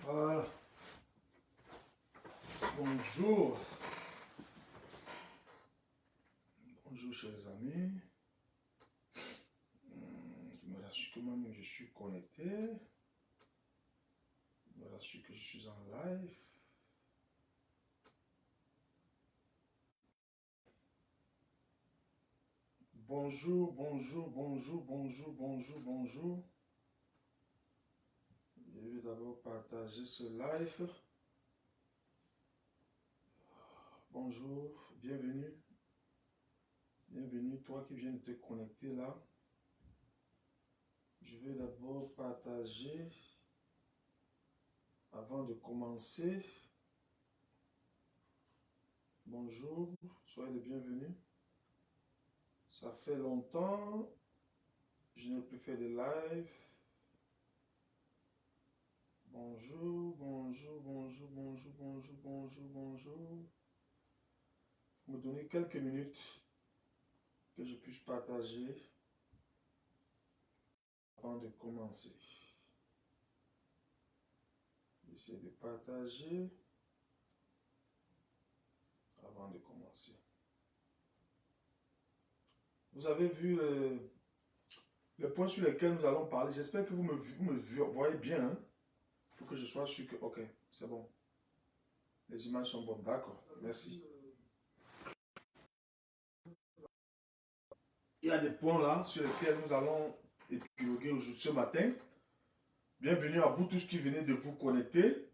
Voilà. Bonjour. Bonjour chers amis. Je me rassure que moi-même je suis connecté. Je me rassure que je suis en live. Bonjour, bonjour, bonjour, bonjour, bonjour, bonjour. Je vais d'abord partager ce live. Bonjour, bienvenue. Bienvenue, toi qui viens de te connecter là. Je vais d'abord partager avant de commencer. Bonjour, soyez les bienvenus. Ça fait longtemps, je n'ai plus fait de live. Bonjour, bonjour, bonjour, bonjour, bonjour, bonjour, bonjour. Vous me donnez quelques minutes que je puisse partager avant de commencer. J'essaie de partager avant de commencer. Vous avez vu le point sur lequel nous allons parler. J'espère que vous me voyez bien. Hein? Il faut que je sois sûr que... Ok, c'est bon. Les images sont bonnes. D'accord, merci. Il y a des points là sur lesquels nous allons épiloguer aujourd'hui ce matin. Bienvenue à vous tous qui venez de vous connecter.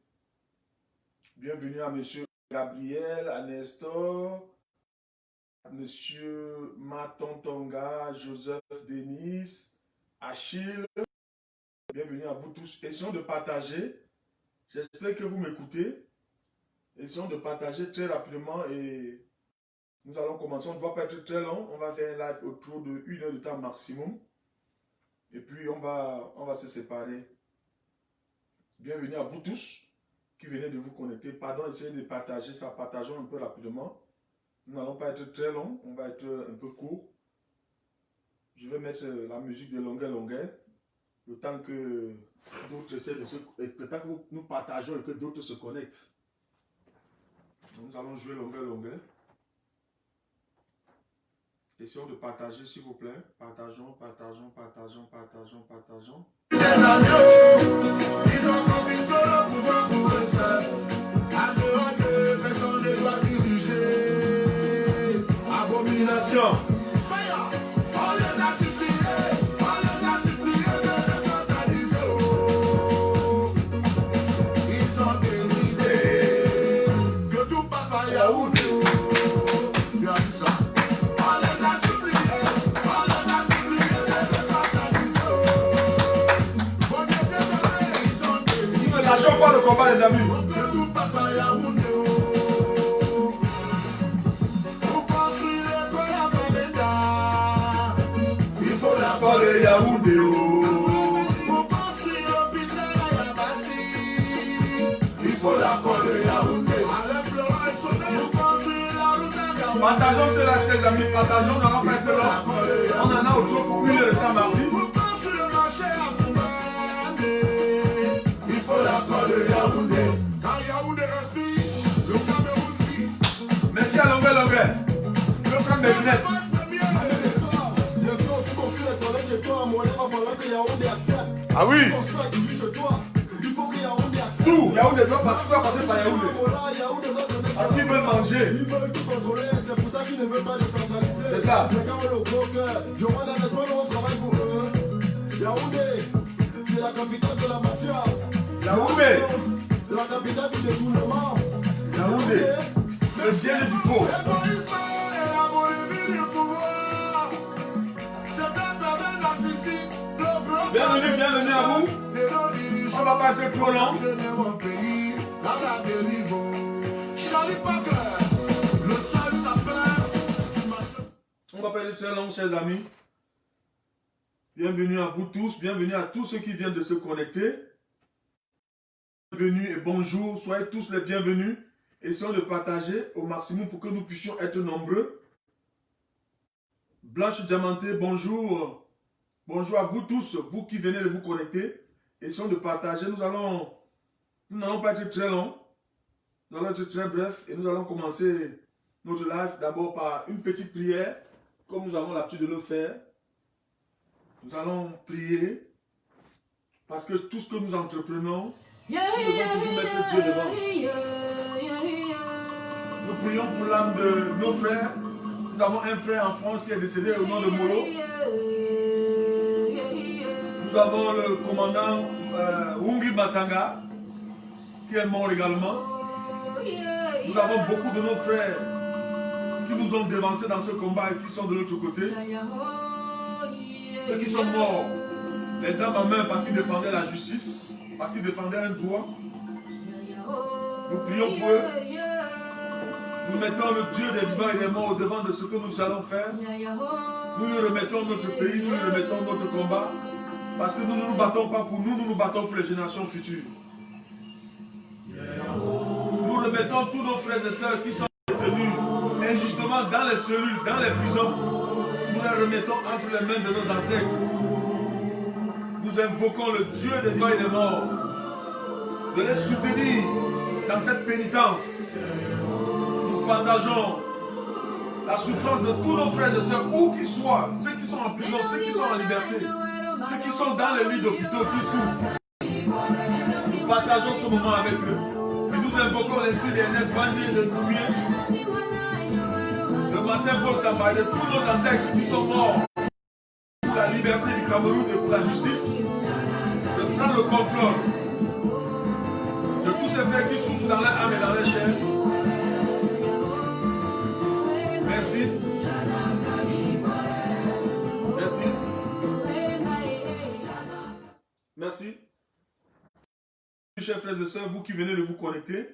Bienvenue à monsieur Gabriel, à Nestor, à monsieur Maton Tonga, Joseph Denis, Achille. Bienvenue à vous tous. Essayons de partager. J'espère que vous m'écoutez. Essayons de partager très rapidement et nous allons commencer. On ne va pas être très long. On va faire un live autour de 1 heure de temps maximum. Et puis on va se séparer. Bienvenue à vous tous qui venez de vous connecter. Pardon, essayez de partager ça. Partageons un peu rapidement. Nous n'allons pas être très long. On va être un peu court. Je vais mettre la musique de longueur. Le temps que d'autres essaient de le temps que nous partageons et que d'autres se connectent. Nous allons jouer longueur. Essayons de partager, s'il vous plaît. Partageons. Abomination. On les a suppliés de les centraliser. Ils ont décidé que tout passe par Yaoundé. Tu as vu ça? Lâchons pas le combat, les amis. Il faut l'accord de Yaoundé. Il faut l'accord de Yaoundé. Partageons cela, les amis. Partageons, nous n'allons pas être là. On en a autour pour 1 heure de temps, merci. Merci à longueur. Je vais prendre mes lunettes. Ah oui. Tout, Yaoundé doit passer par Yaoundé. Parce qu'ils veulent manger. Ils veulent tout contrôler, c'est pour ça qu'ils ne veulent pas décentraliser. C'est ça. Yaoundé, c'est la capitale de la mafia. Yaoundé, c'est la capitale du détournement. Yaoundé, le ciel du faux. Bienvenue à vous. On va pas être trop lent. On va pas être très long, chers amis. Bienvenue à vous tous. Bienvenue à tous ceux qui viennent de se connecter. Bienvenue et bonjour. Soyez tous les bienvenus. Essayons de partager au maximum pour que nous puissions être nombreux. Blanche Diamanté, bonjour. Bonjour à vous tous, vous qui venez de vous connecter. Essayons de partager. Nous allons Nous n'allons pas être très longs. Nous allons être très brefs et nous allons commencer notre live d'abord par une petite prière, comme nous avons l'habitude de le faire. Nous allons prier parce que tout ce que nous entreprenons, nous devons toujours mettre Dieu devant. Nous prions pour l'âme de nos frères. Nous avons un frère en France qui est décédé au nom de Molo. Nous avons le commandant Wungi Basanga qui est mort également. Nous avons beaucoup de nos frères qui nous ont dévancés dans ce combat et qui sont de l'autre côté. Ceux qui sont morts, les armes en main parce qu'ils défendaient la justice, parce qu'ils défendaient un droit. Nous prions pour eux. Nous mettons le Dieu des vivants et des morts au devant de ce que nous allons faire. Nous lui remettons notre pays, nous lui remettons notre combat. Parce que nous ne nous battons pas pour nous, nous nous battons pour les générations futures. Nous remettons tous nos frères et sœurs qui sont détenus injustement dans les cellules, dans les prisons. Nous les remettons entre les mains de nos ancêtres. Nous invoquons le Dieu des vivants et des morts de les soutenir dans cette pénitence. Nous partageons la souffrance de tous nos frères et sœurs, où qu'ils soient, ceux qui sont en prison, ceux qui sont en liberté, ceux qui sont dans les lits d'hôpitaux, qui souffrent. Nous partageons ce moment avec eux. Et nous invoquons l'esprit d'Ernest Bandi et de Koumie, de Martin Paul Samba et de tous nos ancêtres qui sont morts pour la liberté du Cameroun et pour la justice, de prendre le contrôle de tous ces frères qui souffrent dans leur âme et dans leur chair. Merci. Merci. Merci. Chers frères et sœurs, vous qui venez de vous connecter,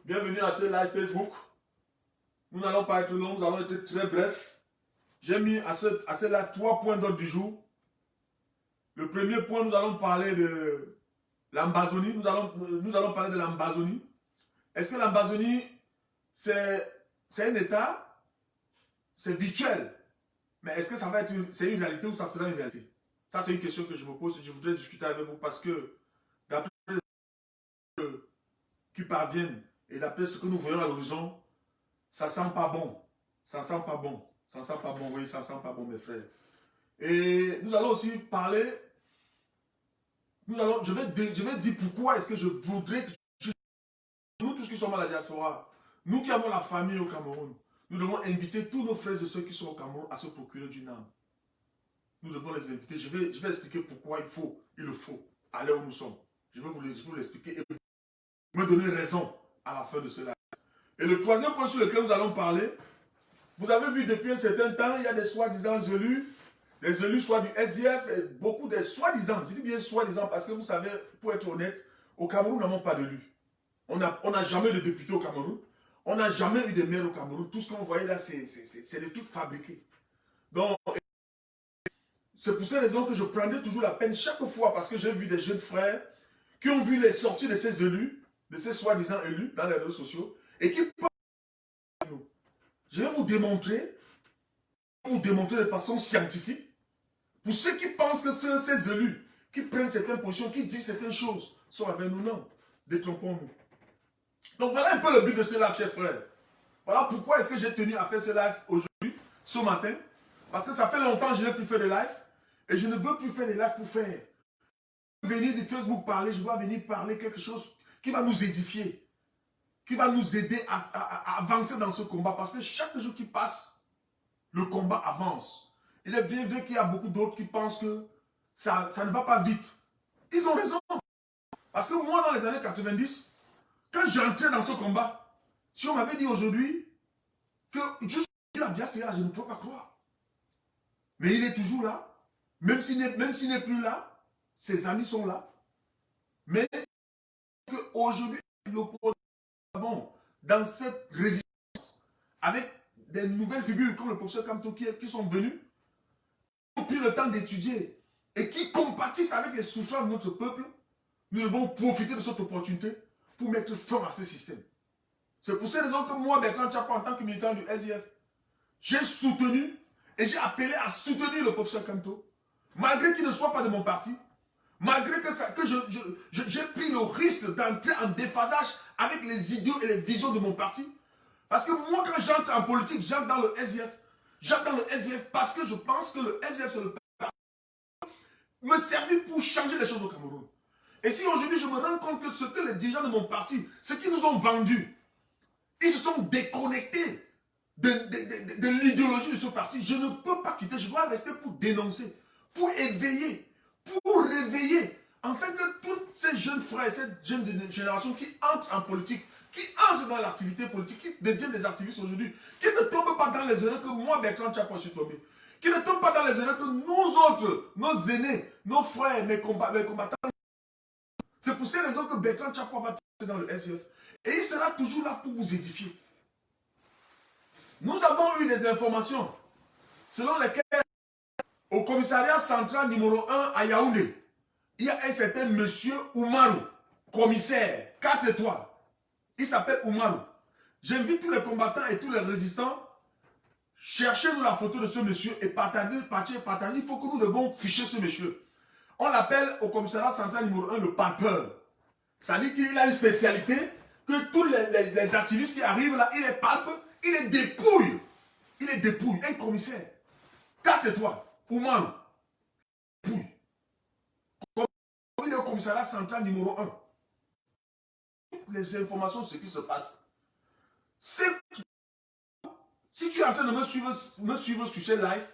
bienvenue à ce live Facebook. Nous n'allons pas être longs, nous allons être très brefs. J'ai mis à ce live 3 points d'ordre du jour. Le premier point, nous allons parler de l'Ambazonie. Nous allons parler de l'Ambazonie. Est-ce que l'Ambazonie, c'est un État, c'est virtuel. Mais est-ce que ça va être c'est une réalité ou ça sera une réalité? Ça, c'est une question que je me pose et je voudrais discuter avec vous parce que d'après ceux qui parviennent et d'après ce que nous voyons à l'horizon, ça sent pas bon. Ça sent pas bon. Ça sent pas bon, oui, ça sent pas bon, mes frères. Et nous allons aussi parler, je vais dire pourquoi est-ce que je voudrais que nous tous qui sommes à la diaspora, nous qui avons la famille au Cameroun, nous devons inviter tous nos frères et ceux qui sont au Cameroun à se procurer d'une âme. Nous devons les inviter. Je vais expliquer pourquoi il le faut, à l'heure où nous sommes. Je vais vous l'expliquer et vous me donner raison à la fin de cela. Et le troisième point sur lequel nous allons parler, vous avez vu depuis un certain temps, il y a des soi-disant élus, les élus soit du SDF, et beaucoup de soi-disant, je dis bien soi-disant parce que vous savez, pour être honnête, au Cameroun, nous n'avons pas d'élus. On n'a jamais de députés au Cameroun. On n'a jamais eu de maire au Cameroun. Tout ce que vous voyez là, c'est des trucs fabriqués. Donc, c'est pour ces raisons que je prendrai toujours la peine chaque fois, parce que j'ai vu des jeunes frères qui ont vu les sorties de ces élus, de ces soi-disant élus dans les réseaux sociaux, et qui parlent de nous. Je vais vous démontrer de façon scientifique, pour ceux qui pensent que ces élus, qui prennent certaines positions, qui disent certaines choses, sont avec nous. Non, détrompons-nous. Donc voilà un peu le but de ce live, chers frères. Voilà pourquoi est-ce que j'ai tenu à faire ce live aujourd'hui, ce matin. Parce que ça fait longtemps que je n'ai plus fait de live. Et je ne veux plus faire des lives pour faire. Je dois venir du Facebook parler, je dois venir parler quelque chose qui va nous édifier. Qui va nous aider à avancer dans ce combat. Parce que chaque jour qui passe, le combat avance. Il est bien vrai qu'il y a beaucoup d'autres qui pensent que ça ne va pas vite. Ils ont raison. Parce que moi, dans les années 90, quand j'entrais dans ce combat, si on m'avait dit aujourd'hui que je suis la Biafra, je ne peux pas croire. Mais il est toujours là. Même s'il n'est plus là, ses amis sont là. Mais qu'aujourd'hui, l'opposition, dans cette résistance, avec des nouvelles figures comme le professeur Kamto qui sont venus, qui ont pris le temps d'étudier et qui compatissent avec les souffrances de notre peuple, nous devons profiter de cette opportunité pour mettre fin à ce système. C'est pour ces raisons que moi, Bertrand Tchapa, en tant que militant du SDF, j'ai soutenu et j'ai appelé à soutenir le professeur Kamto, malgré qu'il ne soit pas de mon parti, Malgré que j'ai pris le risque d'entrer en déphasage avec les idéaux et les visions de mon parti. Parce que moi, quand j'entre en politique, j'entre dans le SDF. J'entre dans le SDF parce que je pense que le SDF, c'est le me servir pour changer les choses au Cameroun. Et si aujourd'hui je me rends compte que ce que les dirigeants de mon parti, ce qu'ils nous ont vendu, ils se sont déconnectés de l'idéologie de ce parti, je ne peux pas quitter, je dois rester pour dénoncer, pour éveiller, pour réveiller, afin que tous ces jeunes frères, cette jeune génération qui entrent en politique, qui entrent dans l'activité politique, qui deviennent des activistes aujourd'hui, qui ne tombent pas dans les erreurs que moi, Bertrand Tchapou, je suis tombé, qui ne tombent pas dans les erreurs que nous autres, nos aînés, nos frères, mes combattants. C'est pour ces raisons que Bertrand Tchapou va passer dans le SDF. Et il sera toujours là pour vous édifier. Nous avons eu des informations selon lesquelles au commissariat central numéro 1 à Yaoundé, il y a un certain monsieur Oumarou, commissaire, 4 étoiles. Il s'appelle Oumarou. J'invite tous les combattants et tous les résistants, cherchez-nous la photo de ce monsieur et partagez. Il faut que nous devons ficher ce monsieur. On l'appelle au commissariat central numéro 1 le palpeur. Ça dit qu'il a une spécialité, que tous les activistes qui arrivent là, il les palpe, il les dépouille. Il les dépouille. Un commissaire. 4 étoiles. Oumarou. Dépouille. Il est au commissariat central numéro 1. Les informations sur ce qui se passe. Si tu es en train de me suivre sur ce live,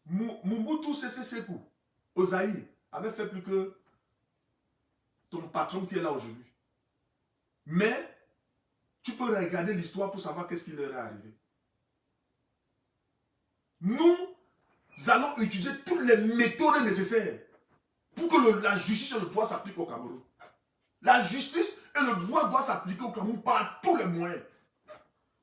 Mobutu Sese Seko, Ozaï, avait fait plus que ton patron qui est là aujourd'hui. Mais, tu peux regarder l'histoire pour savoir qu'est-ce qui leur est arrivé. Nous allons utiliser toutes les méthodes nécessaires pour que la justice et le droit s'appliquent au Cameroun. La justice et le droit doivent s'appliquer au Cameroun par tous les moyens.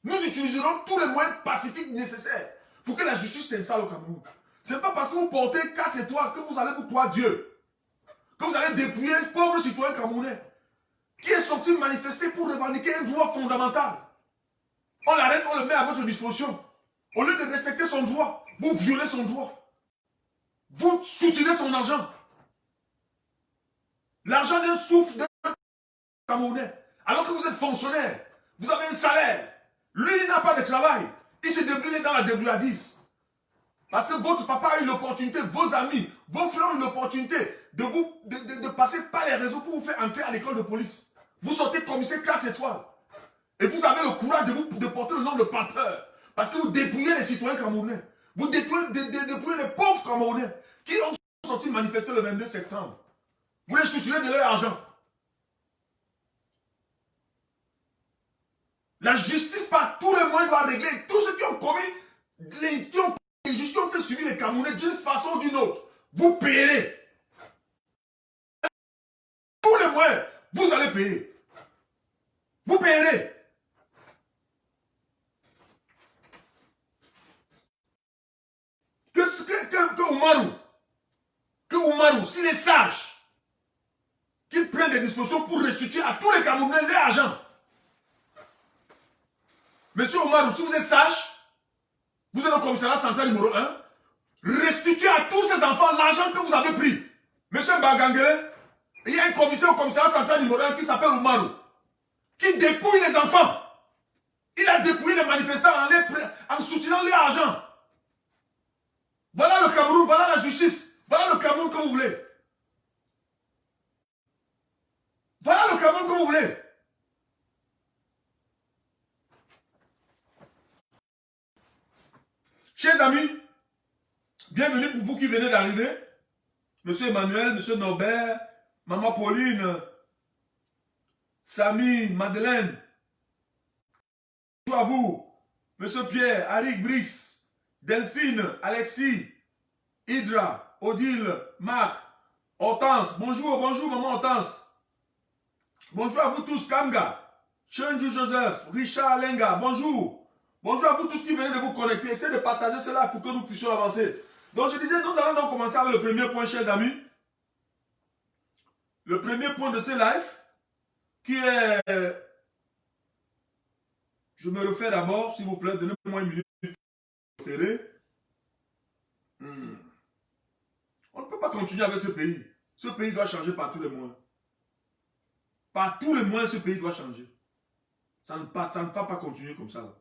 Nous utiliserons tous les moyens pacifiques nécessaires pour que la justice s'installe au Cameroun. Ce n'est pas parce que vous portez 4 étoiles que vous allez vous croire Dieu. Que vous allez dépouiller un pauvre citoyen camerounais qui est sorti manifester pour revendiquer un droit fondamental. On l'arrête, on le met à votre disposition. Au lieu de respecter son droit, vous violez son droit. Vous soutenez son argent. L'argent d'un souffle de Camerounais. Alors que vous êtes fonctionnaire, vous avez un salaire. Lui, il n'a pas de travail. Il se débrouille dans la débrouillardise. Parce que votre papa a eu l'opportunité, vos amis, vos frères ont eu l'opportunité de passer par les réseaux pour vous faire entrer à l'école de police. Vous sortez commissaire 4 étoiles. Et vous avez le courage de porter le nom de palpeur. Parce que vous dépouillez les citoyens camerounais. Vous dépouillez les pauvres camerounais qui ont sorti manifester le 22 septembre. Vous les soutirez de leur argent. La justice par tous les moyens doit régler tous ceux qui ont commis, qui ont fait subir les Camerounais d'une façon ou d'une autre. Vous payerez. Tous les moyens, vous allez payer. Vous payerez. Que Oumarou, s'il est sage, qu'il prenne des dispositions pour restituer à tous les Camerounais leur argent. Monsieur Oumarou, si vous êtes sage, vous êtes au commissariat central numéro 1, restituez à tous ces enfants l'argent que vous avez pris. Monsieur Bagangere, il y a un commissaire au commissariat central numéro 1 qui s'appelle Oumarou, qui dépouille les enfants. Il a dépouillé les manifestants en soutenant leur argent. Voilà le Cameroun, voilà la justice. Voilà le Cameroun que vous voulez. Voilà le Cameroun que vous voulez. Chers amis, bienvenue pour vous qui venez d'arriver. Monsieur Emmanuel, Monsieur Norbert, Maman Pauline, Samy, Madeleine. Bonjour à vous. Monsieur Pierre, Arik Brice, Delphine, Alexis, Hydra, Odile, Marc, Hortense. Bonjour, bonjour Maman Hortense. Bonjour à vous tous, Kamga, Chenju Joseph, Richard Lenga, bonjour. Bonjour à vous tous qui venez de vous connecter. Essayez de partager cela pour que nous puissions avancer. Donc je disais, nous allons donc commencer avec le premier point, chers amis. Le premier point de ce live, qui est... Je me refais d'abord, s'il vous plaît, donnez-moi une minute préférée. continuer avec ce pays. Ce pays doit changer par tous les moyens. Par tous les moyens, ce pays doit changer. Ça ne va pas continuer comme ça. Là.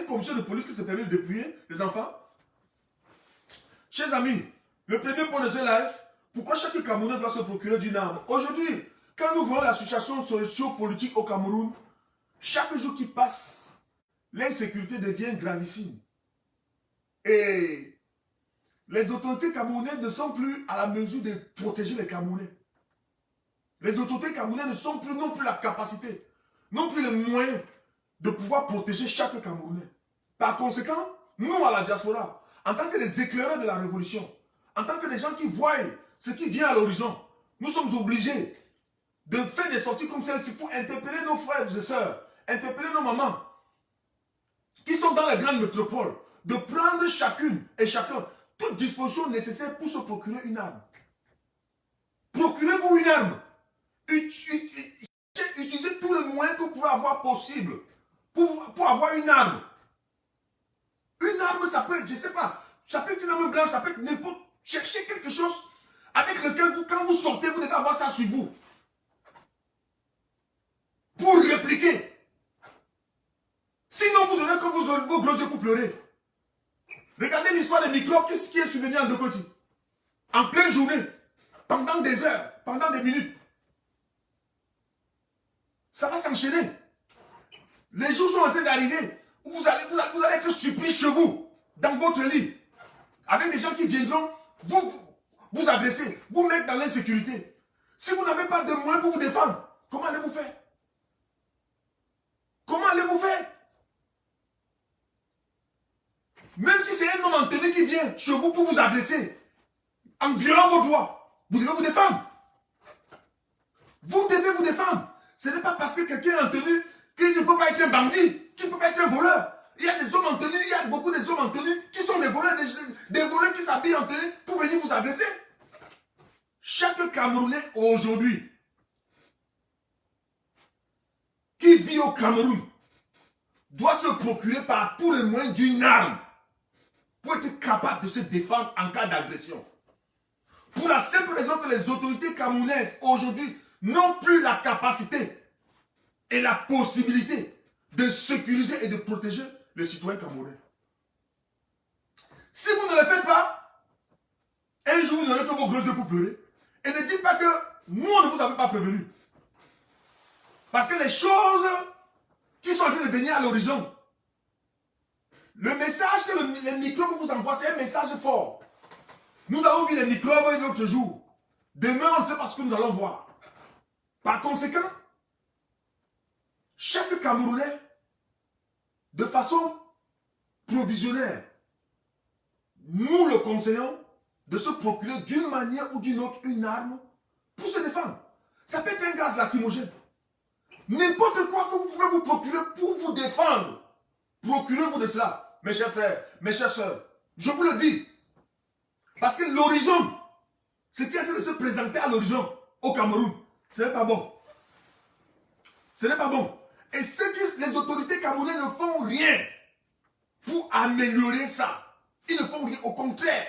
Une commission de police qui se permet de dépouiller les enfants. Chers amis, le premier point de ce live, pourquoi chaque Camerounais doit se procurer d'une arme? Aujourd'hui, quand nous voyons la situation socio-politique au Cameroun, chaque jour qui passe, l'insécurité devient gravissime. Et les autorités camerounaises ne sont plus à la mesure de protéger les Camerounais. Les autorités camerounaises n'ont plus la capacité, n'ont plus les moyens de pouvoir protéger chaque Camerounais. Par conséquent, nous à la diaspora, en tant que des éclaireurs de la révolution, en tant que des gens qui voient ce qui vient à l'horizon, nous sommes obligés de faire des sorties comme celle-ci pour interpeller nos frères et sœurs, interpeller nos mamans, qui sont dans les grandes métropoles, de prendre chacune et chacun toute disposition nécessaire pour se procurer une arme. Procurez-vous une arme. Utilisez tous les moyens que vous pouvez avoir possible pour avoir une arme. Une arme, ça peut être, je ne sais pas, ça peut être une arme blanche, ça peut être n'importe. Cherchez quelque chose avec lequel, quand vous sortez, vous devez avoir ça sur vous. Pour répliquer. Sinon, vous aurez comme vos gros yeux pour pleurer. Regardez l'histoire des microbes qui est survenu en Dokoti. En pleine journée, pendant des heures, pendant des minutes. Ça va s'enchaîner. Les jours sont en train d'arriver. Vous allez être surpris chez vous, dans votre lit. Avec des gens qui viendront vous agresser, vous mettre dans l'insécurité. Si vous n'avez pas de moyens pour vous défendre, comment allez-vous faire? Comment allez-vous faire? Même si c'est un homme en tenue qui vient chez vous pour vous agresser, en violant vos droits, vous devez vous défendre. Vous devez vous défendre. Ce n'est pas parce que quelqu'un est en tenue qu'il ne peut pas être un bandit, qu'il ne peut pas être un voleur. Il y a des hommes en tenue, il y a beaucoup des hommes en tenue qui sont des voleurs qui s'habillent en tenue pour venir vous agresser. Chaque Camerounais aujourd'hui qui vit au Cameroun doit se procurer par tous les moyens d'une arme pour être capable de se défendre en cas d'agression. Pour la simple raison que les autorités camerounaises aujourd'hui n'ont plus la capacité et la possibilité de sécuriser et de protéger les citoyens camerounais. Si vous ne le faites pas, un jour vous n'aurez que vos gros yeux pour pleurer. Et ne dites pas que nous on ne vous avait pas prévenu. Parce que les choses qui sont en train de venir à l'horizon, le message que les microbes vous envoient, c'est un message fort. Nous avons vu les microbes l'autre jour. Demain, on ne sait pas ce que nous allons voir. Par conséquent, chaque Camerounais, de façon provisionnaire, nous le conseillons de se procurer d'une manière ou d'une autre une arme pour se défendre. Ça peut être un gaz lacrymogène. N'importe quoi que vous pouvez vous procurer pour vous défendre. Procurez-vous de cela, mes chers frères, mes chères sœurs. Je vous le dis. Parce que l'horizon, ce qui est en train de se présenter à l'horizon au Cameroun, ce n'est pas bon. Ce n'est pas bon. Et les autorités camerounaises ne font rien pour améliorer ça. Ils ne font rien. Au contraire,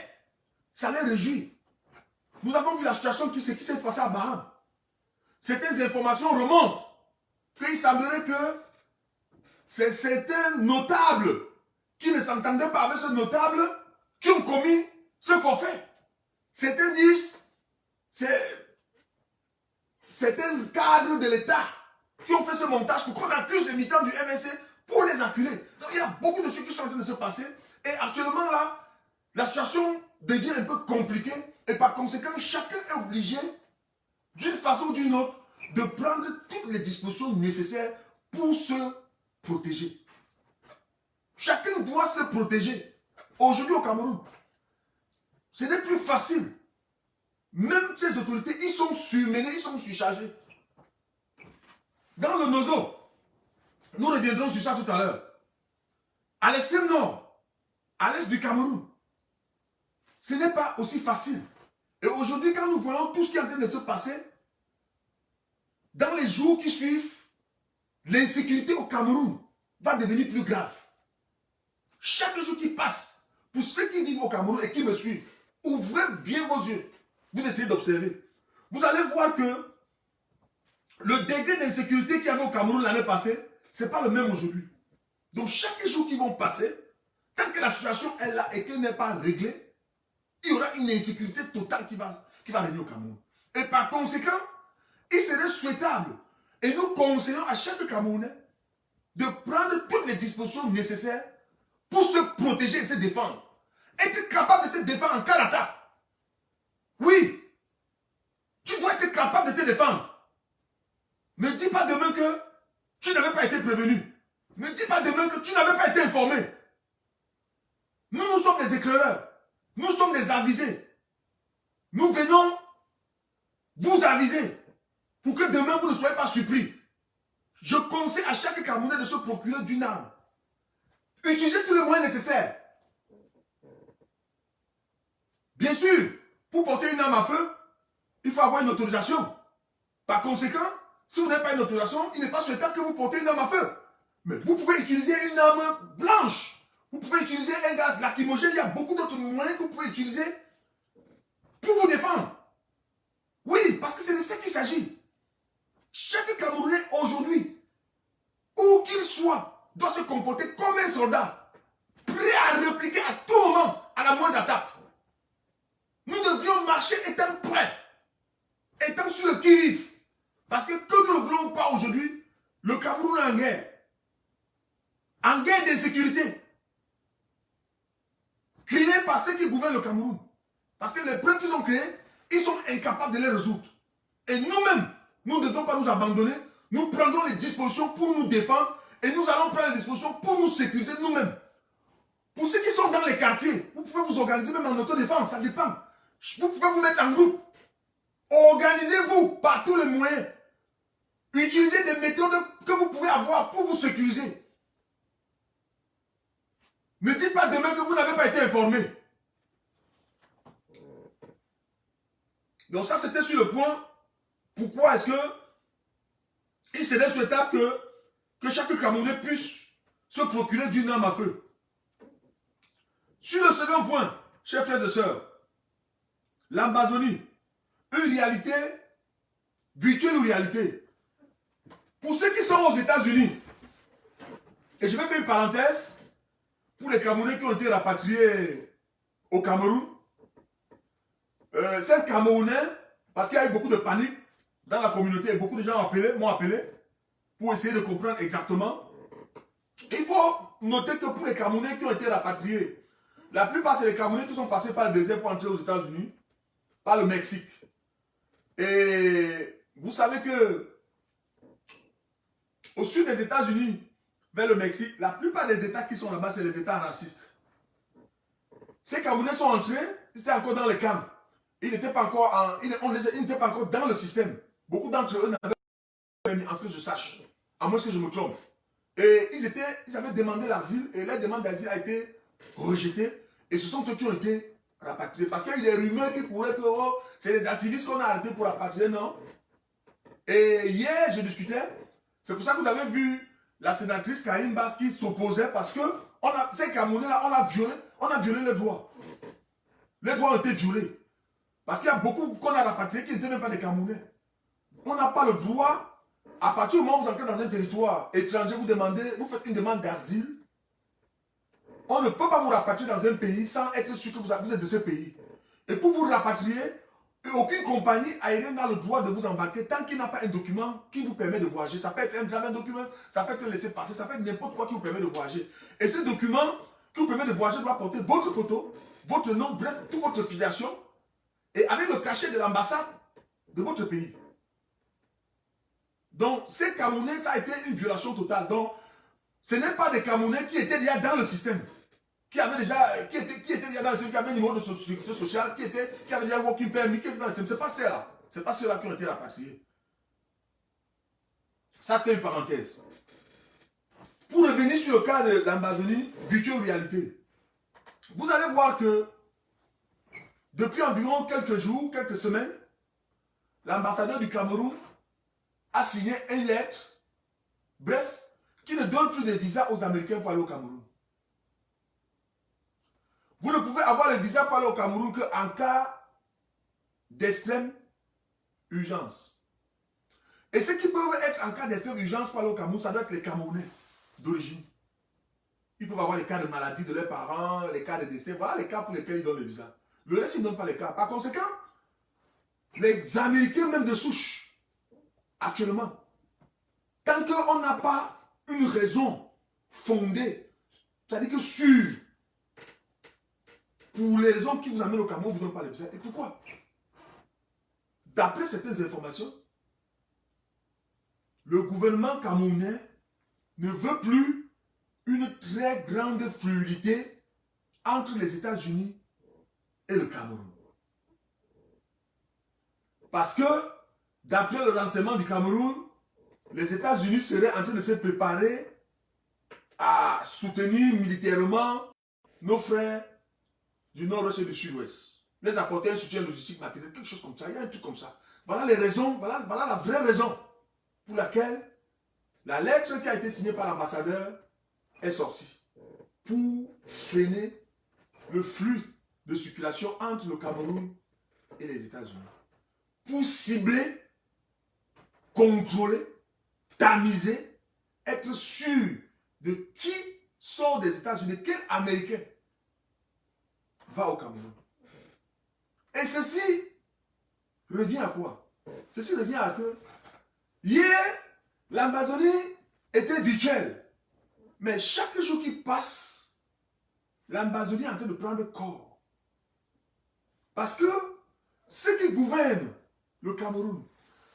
ça les réjouit. Nous avons vu la situation ce qui s'est passé à Baham. Certaines informations remontent qu'il semblerait que c'est certains notables qui ne s'entendaient pas avec ce notable qui ont commis ce forfait. Certains disent c'est certains cadres de l'État qui ont fait ce montage pour qu'on accuse les militants du MSC pour les acculer. Donc il y a beaucoup de choses qui sont en train de se passer. Et actuellement là, la situation devient un peu compliquée. Et par conséquent, chacun est obligé, d'une façon ou d'une autre, de prendre toutes les dispositions nécessaires pour se protéger. Chacun doit se protéger. Aujourd'hui au Cameroun, ce n'est plus facile. Même ces autorités, ils sont surmenés, ils sont surchargés. Dans le Nozo, nous reviendrons sur ça tout à l'heure. À l'extrême nord, à l'est du Cameroun, ce n'est pas aussi facile. Et aujourd'hui, quand nous voyons tout ce qui est en train de se passer, dans les jours qui suivent, l'insécurité au Cameroun va devenir plus grave. Chaque jour qui passe, Pour ceux qui vivent au Cameroun et qui me suivent, ouvrez bien vos yeux. Vous essayez d'observer. Vous allez voir que le degré d'insécurité qu'il y avait au Cameroun l'année passée, ce n'est pas le même aujourd'hui. Donc chaque jour qui vont passer, tant que la situation est là et qu'elle n'est pas réglée, il y aura une insécurité totale qui va régner au Cameroun. Et par conséquent, il serait souhaitable, et nous conseillons à chaque Camerounais de prendre toutes les dispositions nécessaires pour se protéger et se défendre. Être capable de se défendre en cas d'attaque. Oui, tu dois être capable de te défendre. Ne dis pas demain que tu n'avais pas été prévenu. Ne dis pas demain que tu n'avais pas été informé. Nous sommes des éclaireurs. Nous sommes des avisés. Nous venons vous aviser pour que demain vous ne soyez pas surpris. Je conseille à chaque Camerounais de se procurer d'une arme. Utilisez tous les moyens nécessaires. Bien sûr, pour porter une arme à feu, il faut avoir une autorisation. Par conséquent, si vous n'avez pas une autorisation, il n'est pas souhaitable que vous portez une arme à feu. Mais vous pouvez utiliser une arme blanche. Vous pouvez utiliser un gaz lacrymogène. Il y a beaucoup d'autres moyens que vous pouvez utiliser pour vous défendre. Oui, parce que c'est de ça qu'il s'agit. Chaque Camerounais aujourd'hui, où qu'il soit, doit se comporter comme un soldat, prêt à répliquer à tout moment à la moindre attaque. Nous devions marcher étant prêts, étant sur le qui-vive. Parce que nous le voulons ou pas aujourd'hui, le Cameroun est en guerre. En guerre d'insécurité. Créée par ceux qui gouvernent le Cameroun. Parce que les problèmes qu'ils ont créés, ils sont incapables de les résoudre. Et nous-mêmes, nous ne devons pas nous abandonner. Nous prendrons les dispositions pour nous défendre et nous allons prendre les dispositions pour nous sécuriser nous-mêmes. Pour ceux qui sont dans les quartiers, vous pouvez vous organiser même en autodéfense, ça dépend. Vous pouvez vous mettre en groupe. Organisez-vous par tous les moyens. Utilisez des méthodes que vous pouvez avoir pour vous sécuriser. Ne dites pas demain que vous n'avez pas été informé. Donc ça, c'était sur le point. Pourquoi est-ce que il serait souhaitable que chaque Camerounais puisse se procurer d'une arme à feu. Sur le second point, chers frères et sœurs, l'Amazonie, une réalité virtuelle ou réalité. Pour ceux qui sont aux États-Unis, et je vais faire une parenthèse, pour les Camerounais qui ont été rapatriés au Cameroun, c'est un Camerounais, parce qu'il y a eu beaucoup de panique dans la communauté, et beaucoup de gens m'ont appelé pour essayer de comprendre exactement. Il faut noter que pour les Camerounais qui ont été rapatriés, la plupart c'est les Camerounais qui sont passés par le désert pour entrer aux États-Unis, par le Mexique. Et vous savez que au sud des États-Unis, vers le Mexique, la plupart des États qui sont là-bas, c'est les États racistes. Ces Camerounais sont entrés, ils étaient encore dans les camps. Ils n'étaient pas encore dans le système. Beaucoup d'entre eux n'avaient pas permis, en ce que je sache, à moins que je me trompe. Et ils avaient demandé l'asile et leur demande d'asile a été rejetée. Et ce sont eux qui ont été rapatriés. Parce qu'il y a eu des rumeurs qui couraient que oh, c'est les activistes qu'on a arrêtés pour rapatrier, non? Et hier, je discutais. C'est pour ça que vous avez vu la sénatrice Karine Basse qui s'opposait parce que ces Camerounais-là, on a violé les droits. Les droits ont été violés. Parce qu'il y a beaucoup qu'on a rapatriés qui n'étaient même pas des Camerounais. On n'a pas le droit, à partir du moment où vous entrez dans un territoire étranger, vous faites une demande d'asile. On ne peut pas vous rapatrier dans un pays sans être sûr que vous êtes de ce pays. Et pour vous rapatrier, aucune compagnie aérienne n'a le droit de vous embarquer tant qu'il n'a pas un document qui vous permet de voyager. Ça peut être un grave document, ça peut être un laissez-passer, ça peut être n'importe quoi qui vous permet de voyager. Et ce document qui vous permet de voyager doit porter votre photo, votre nom, bref, toute votre filiation, et avec le cachet de l'ambassade de votre pays. Donc, ces Camerounais, ça a été une violation totale. Donc, ce n'est pas des Camerounais qui étaient déjà dans le système, qui étaient déjà dans le système, qui avaient un numéro de sécurité sociale, qui avaient déjà un working permit, qui étaient dans le système. Ce n'est pas ceux-là. Ce n'est pas ceux-là qui ont été rapatriés. Ça, c'était une parenthèse. Pour revenir sur le cas de l'Amazonie, virtuelle réalité, vous allez voir que depuis environ quelques jours, quelques semaines, l'ambassadeur du Cameroun a signé une lettre, bref, qui ne donne plus de visa aux Américains pour aller au Cameroun. Vous ne pouvez avoir le visa pour aller au Cameroun qu'en cas d'extrême urgence. Et ceux qui peuvent être en cas d'extrême urgence pour aller au Cameroun, ça doit être les Camerounais d'origine. Ils peuvent avoir les cas de maladie de leurs parents, les cas de décès. Voilà les cas pour lesquels ils donnent le visa. Le reste, ils ne donnent pas les cas. Par conséquent, les Américains, même de souche, actuellement, tant qu'on n'a pas une raison fondée, c'est-à-dire que sûre, pour les raisons qui vous amènent au Cameroun, vous ne donnez pas le visa. Et pourquoi? D'après certaines informations, le gouvernement camerounais ne veut plus une très grande fluidité entre les États-Unis et le Cameroun. Parce que, d'après le renseignement du Cameroun, les États-Unis seraient en train de se préparer à soutenir militairement nos frères du nord-ouest et du sud-ouest. Les apporter un soutien logistique matériel, quelque chose comme ça. Il y a un truc comme ça. Voilà les raisons, voilà la vraie raison pour laquelle la lettre qui a été signée par l'ambassadeur est sortie. Pour freiner le flux de circulation entre le Cameroun et les États-Unis. Pour cibler, contrôler, tamiser, être sûr de qui sort des États-Unis, quel Américain va au Cameroun. Et ceci revient à quoi? Ceci revient à que hier, l'Amazonie était virtuelle. Mais chaque jour qui passe, l'Amazonie est en train de prendre corps. Parce que ceux qui gouvernent le Cameroun,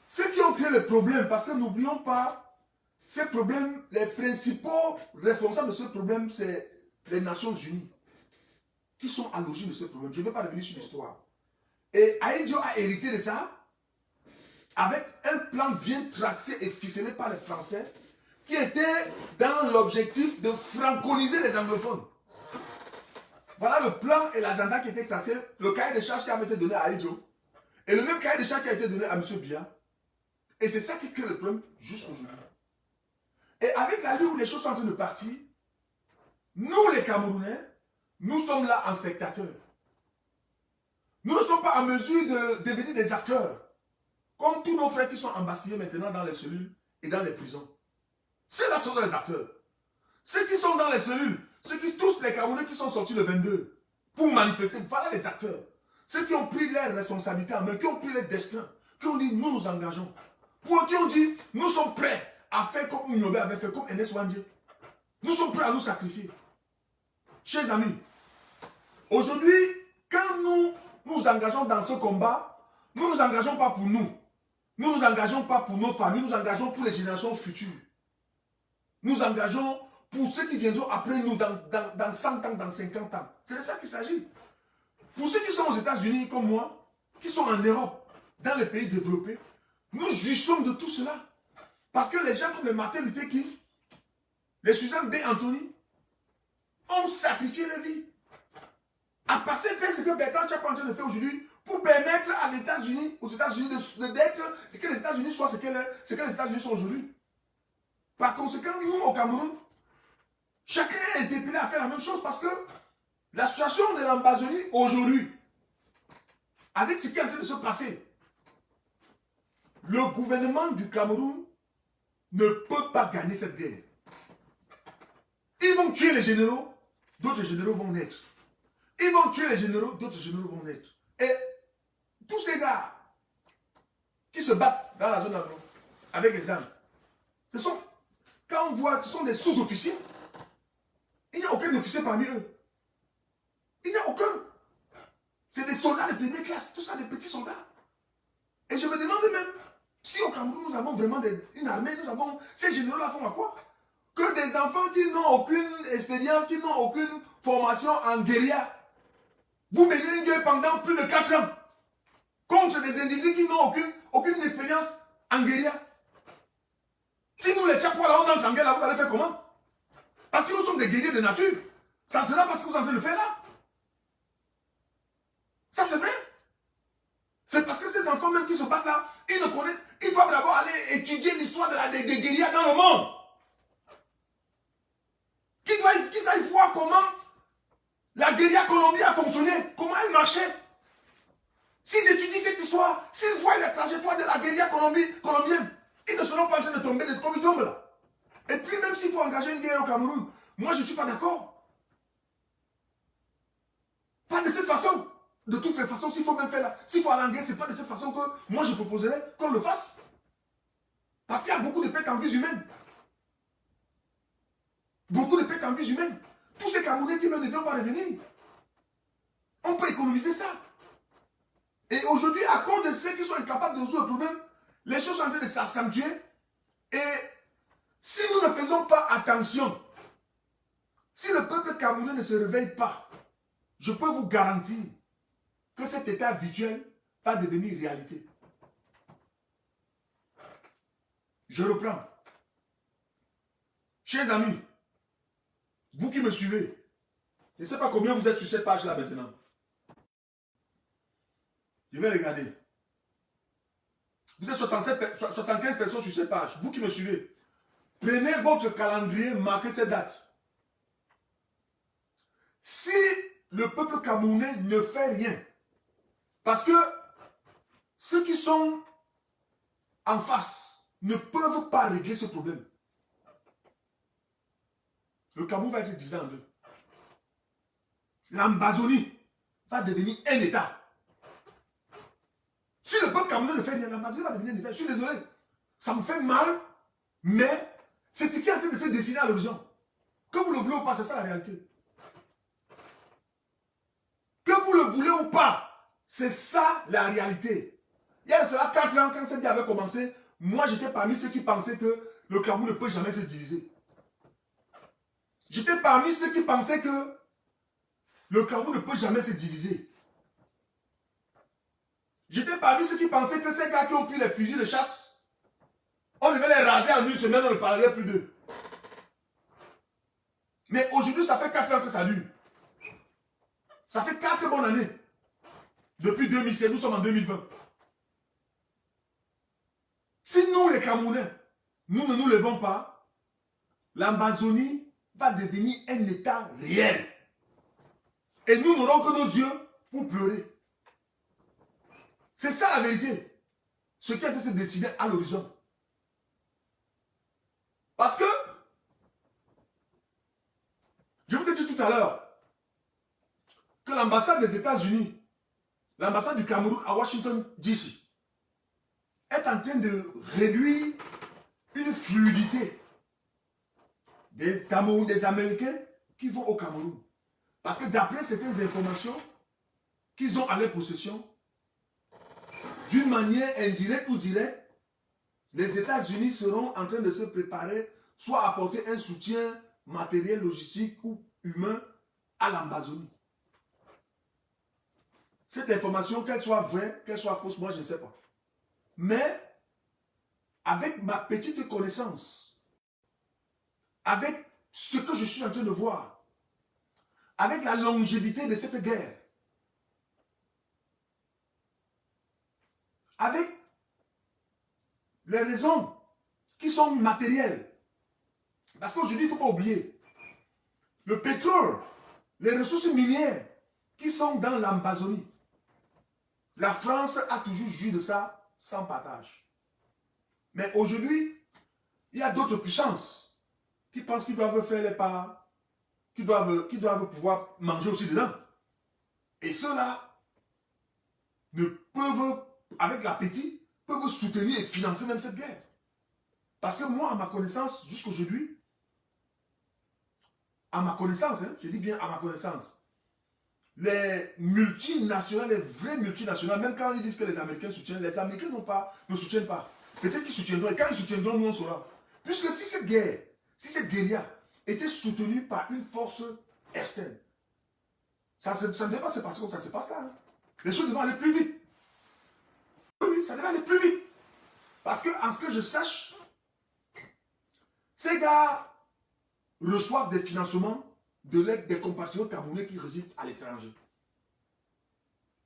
ceux qui ont créé les problèmes, parce que n'oublions pas, ces problèmes, les principaux responsables de ce problème, c'est les Nations Unies, qui sont à l'origine de ce problème. Je ne vais pas revenir sur l'histoire. Et Ahidjo a hérité de ça, avec un plan bien tracé et ficelé par les Français, qui était dans l'objectif de franconiser les anglophones. Voilà le plan et l'agenda qui était tracé, le cahier de charges qui a été donné à Ahidjo, et le même cahier de charges qui a été donné à M. Biya. Et c'est ça qui crée le problème jusqu'aujourd'hui. Et avec la lieu où les choses sont en train de partir, nous les Camerounais, nous sommes là en spectateurs. Nous ne sommes pas en mesure de devenir des acteurs. Comme tous nos frères qui sont embastillés maintenant dans les cellules et dans les prisons. Ceux-là sont les acteurs. Ceux qui sont dans les cellules, tous les Camerounais qui sont sortis le 22 pour manifester, voilà les acteurs. Ceux qui ont pris leurs responsabilités en main, qui ont pris leur destin, qui ont dit nous nous engageons. Pour qui ont dit nous sommes prêts à faire comme Unyobe avait fait, comme Enes Wandje. Nous sommes prêts à nous sacrifier. Chers amis, aujourd'hui, quand nous nous engageons dans ce combat, nous ne nous engageons pas pour nous. Nous ne nous engageons pas pour nos familles, nous nous engageons pour les générations futures. Nous nous engageons pour ceux qui viendront après nous dans 100 ans, dans 50 ans. C'est de ça qu'il s'agit. Pour ceux qui sont aux États-Unis comme moi, qui sont en Europe, dans les pays développés, nous jouissons de tout cela. Parce que les gens comme les Martin Luther King, les Suzanne B. Anthony, ont sacrifié leur vie. À passer faire ce que Bertrand Tchapa est en train de faire aujourd'hui pour permettre à l'États-Unis, aux États-Unis que les États-Unis soient ce que les États-Unis sont aujourd'hui. Par conséquent, nous, au Cameroun, chacun est interpellé à faire la même chose parce que la situation de l'Amazonie aujourd'hui, avec ce qui est en train de se passer, le gouvernement du Cameroun ne peut pas gagner cette guerre. Ils vont tuer les généraux, d'autres généraux vont naître. Ils vont tuer les généraux, d'autres généraux vont naître. Et tous ces gars qui se battent dans la zone anglo avec les armes, quand on voit, ce sont des sous-officiers. Il n'y a aucun officier parmi eux. Il n'y a aucun. C'est des soldats de première classe, tout ça, des petits soldats. Et je me demande même, si au Cameroun nous avons vraiment une armée, ces généraux-là font à quoi? Que des enfants qui n'ont aucune expérience, qui n'ont aucune formation en guérilla, vous menez une guerre pendant plus de 4 ans contre des individus qui n'ont aucune expérience en guérilla. Si nous les Tchapois là, on entre en guerre là, vous allez faire comment? Parce que nous sommes des guerriers de nature. Ça sera parce que vous êtes en train de le faire là. Ça c'est vrai. C'est parce que ces enfants même qui se battent là, ils ne connaissent, ils doivent d'abord aller étudier l'histoire des guérillas dans le monde. Qu'ils savent voir comment la guérilla colombienne a fonctionné, comment elle marchait. S'ils étudient cette histoire, s'ils voient la trajectoire de la guérilla colombienne, ils ne seront pas en train de tomber comme ils tombent là. Et puis même s'il faut engager une guerre au Cameroun, moi je ne suis pas d'accord. Pas de cette façon. De toutes les façons, s'il faut même faire là, s'il faut aller en guerre, ce n'est pas de cette façon que moi je proposerais qu'on le fasse. Parce qu'il y a beaucoup de pertes en vies humaines. Beaucoup de pertes en vies humaines. Tous ces Camerounais qui ne devront pas revenir. On peut économiser ça. Et aujourd'hui, à cause de ceux qui sont incapables de résoudre le problème, les choses sont en train de s'accentuer. Et si nous ne faisons pas attention, si le peuple camerounais ne se réveille pas, je peux vous garantir que cet état virtuel va devenir réalité. Je reprends. Chers amis, vous qui me suivez, je ne sais pas combien vous êtes sur cette page-là maintenant. Je vais regarder. Vous êtes 75 personnes sur cette page. Vous qui me suivez, prenez votre calendrier, marquez cette date. Si le peuple camerounais ne fait rien, parce que ceux qui sont en face ne peuvent pas régler ce problème, le Cameroun va être divisé en deux. L'Ambazonie va devenir un État. Si le peuple camerounais ne fait rien, l'Ambazonie va devenir un État. Je suis désolé. Ça me fait mal, mais c'est ce qui est en train de se dessiner à l'horizon. Que vous le voulez ou pas, c'est ça la réalité. Que vous le voulez ou pas, c'est ça la réalité. Il y a de cela 4 ans, quand cette guerre avait commencé, moi j'étais parmi ceux qui pensaient que le Cameroun ne peut jamais se diviser. J'étais parmi ceux qui pensaient que le Cameroun ne peut jamais se diviser. J'étais parmi ceux qui pensaient que ces gars qui ont pris les fusils de chasse, on devait les raser en une semaine, on ne parlerait plus d'eux. Mais aujourd'hui, ça fait 4 ans que ça dure. Ça fait 4 bonnes années. Depuis 2016, nous sommes en 2020. Si nous, les Camerounais, nous ne nous levons pas, l'Amazonie va devenir un État réel. Et nous n'aurons que nos yeux pour pleurer. C'est ça la vérité. Ce qui a pu se dessiner à l'horizon. Parce que, je vous ai dit tout à l'heure, que l'ambassade des États-Unis, l'ambassade du Cameroun à Washington, D.C., est en train de réduire une fluidité des Camerounais, des Américains qui vont au Cameroun. Parce que d'après certaines informations qu'ils ont à leur possession, d'une manière indirecte ou directe, les États-Unis seront en train de se préparer, soit à apporter un soutien matériel, logistique ou humain à l'Amazonie. Cette information, qu'elle soit vraie, qu'elle soit fausse, moi je ne sais pas. Mais, avec ma petite connaissance, avec ce que je suis en train de voir, avec la longévité de cette guerre, avec les raisons qui sont matérielles. Parce qu'aujourd'hui, il ne faut pas oublier, le pétrole, les ressources minières qui sont dans l'Amazonie, la France a toujours joui de ça sans partage. Mais aujourd'hui, il y a d'autres puissances qui pensent qu'ils doivent faire les pas, qui doivent pouvoir manger aussi dedans. Et ceux-là ne peuvent, avec l'appétit, peuvent soutenir et financer même cette guerre. Parce que moi, à ma connaissance, jusqu'aujourd'hui, à ma connaissance, je dis bien à ma connaissance, les multinationales, les vraies multinationales, même quand ils disent que les Américains soutiennent, les Américains ne soutiennent pas. Peut-être qu'ils soutiendront, et quand ils soutiendront, nous on saura. Puisque si cette guerre, si cette guérilla était soutenue par une force externe, ça ne devait pas se passer comme ça se passe là. Hein. Les choses devaient aller plus vite. Oui, ça devait aller plus vite. Parce que, en ce que je sache, ces gars reçoivent des financements de l'aide des compatriotes camerounais qui résident à l'étranger.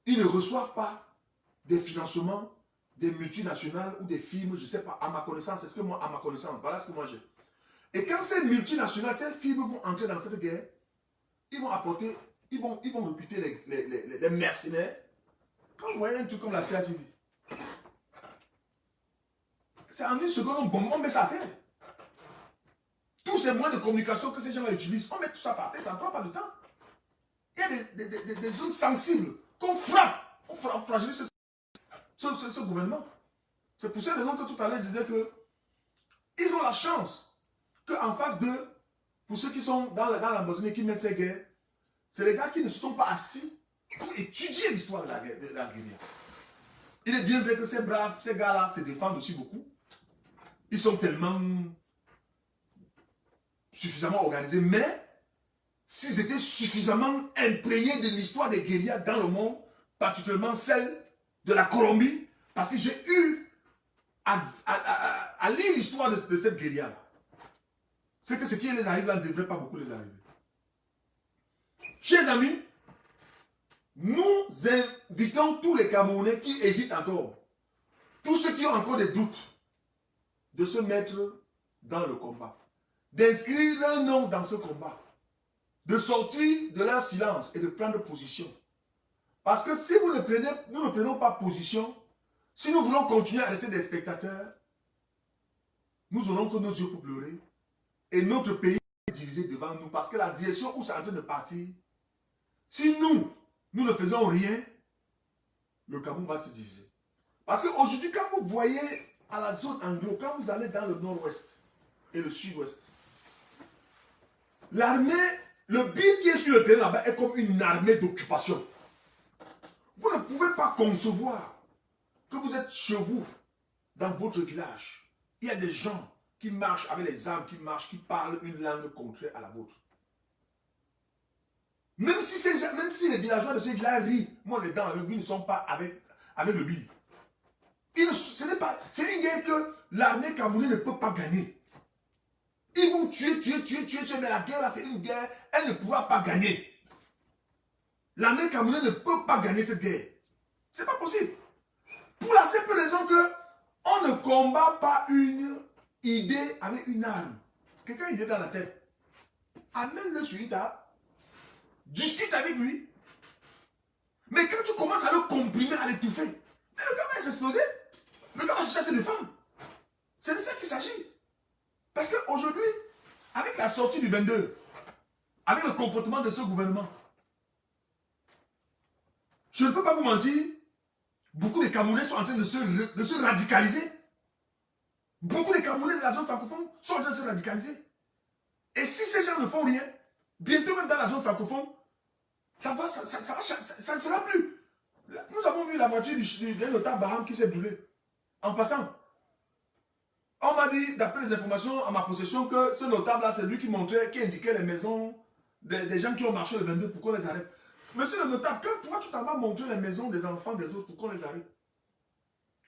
Ils ne reçoivent pas des financements des multinationales ou des firmes, je ne sais pas, à ma connaissance, c'est ce que moi, à ma connaissance, voilà ce que moi j'ai. Et quand ces multinationales, ces firmes vont entrer dans cette guerre, ils vont apporter ils vont recruter les mercenaires. Quand vous voyez un truc comme la CATV, c'est en une seconde, on met ça à terre. Tous ces moyens de communication que ces gens-là utilisent, on met tout ça par terre, ça ne prend pas de temps. Il y a des zones sensibles qu'on frappe. On fragilise ce gouvernement. C'est pour cette raison que tout à l'heure, je disais que ils ont la chance qu'en face d'eux, pour ceux qui sont dans l'Amazonie qui mènent ces guerres, c'est les gars qui ne se sont pas assis pour étudier l'histoire de la guérilla. Il est bien vrai que ces braves, ces gars-là se défendent aussi beaucoup. Ils sont tellement suffisamment organisés, mais s'ils étaient suffisamment imprégnés de l'histoire des guérillas dans le monde, particulièrement celle de la Colombie, parce que j'ai eu à lire l'histoire de cette guérilla-là. C'est que ce qui les arrive là ne devrait pas beaucoup les arriver. Chers amis, nous invitons tous les Camerounais qui hésitent encore, tous ceux qui ont encore des doutes, de se mettre dans le combat, d'inscrire leur nom dans ce combat, de sortir de leur silence et de prendre position. Parce que si nous ne prenons pas position, si nous voulons continuer à rester des spectateurs, nous aurons que nos yeux pour pleurer et notre pays est divisé devant nous parce que la direction où c'est en train de partir, si nous ne faisons rien, le Cameroun va se diviser. Parce qu'aujourd'hui, quand vous voyez à la zone anglo, quand vous allez dans le nord-ouest et le sud-ouest, l'armée, le BIR qui est sur le terrain là-bas est comme une armée d'occupation. Vous ne pouvez pas concevoir que vous êtes chez vous, dans votre village. Il y a des gens qui marchent avec les armes, qui parlent une langue contraire à la vôtre. Même si les villageois de ce village rient, moi les dents avec vous ne sont pas avec le BIR. C'est une guerre que l'armée camerounaise ne peut pas gagner. Ils vont tuer, mais la guerre là, c'est une guerre, elle ne pourra pas gagner. L'armée camerounaise ne peut pas gagner cette guerre. C'est pas possible. Pour la simple raison que on ne combat pas une idée avec une arme. Quelqu'un a une idée dans la tête. Amène-le sur une table. Discute avec lui. Mais quand tu commences à le comprimer, à l'étouffer, mais le gars va s'exploser. Le gars va chercher à se défendre. C'est de ça qu'il s'agit. Parce qu'aujourd'hui, avec la sortie du 22, avec le comportement de ce gouvernement, je ne peux pas vous mentir, beaucoup de Camerounais sont en train de se radicaliser. Beaucoup de Camerounais de la zone francophone sont en train de se radicaliser. Et si ces gens ne font rien, bientôt même dans la zone francophone, ça ne sera plus. Nous avons vu la voiture d'un notable Baham qui s'est brûlée. En passant, on m'a dit, d'après les informations à ma possession, que ce notable-là, c'est lui qui indiquait les maisons des gens qui ont marché le 22 pour qu'on les arrête. Monsieur le notable, pourquoi tu t'en vas montrer les maisons des enfants des autres pour qu'on les arrête?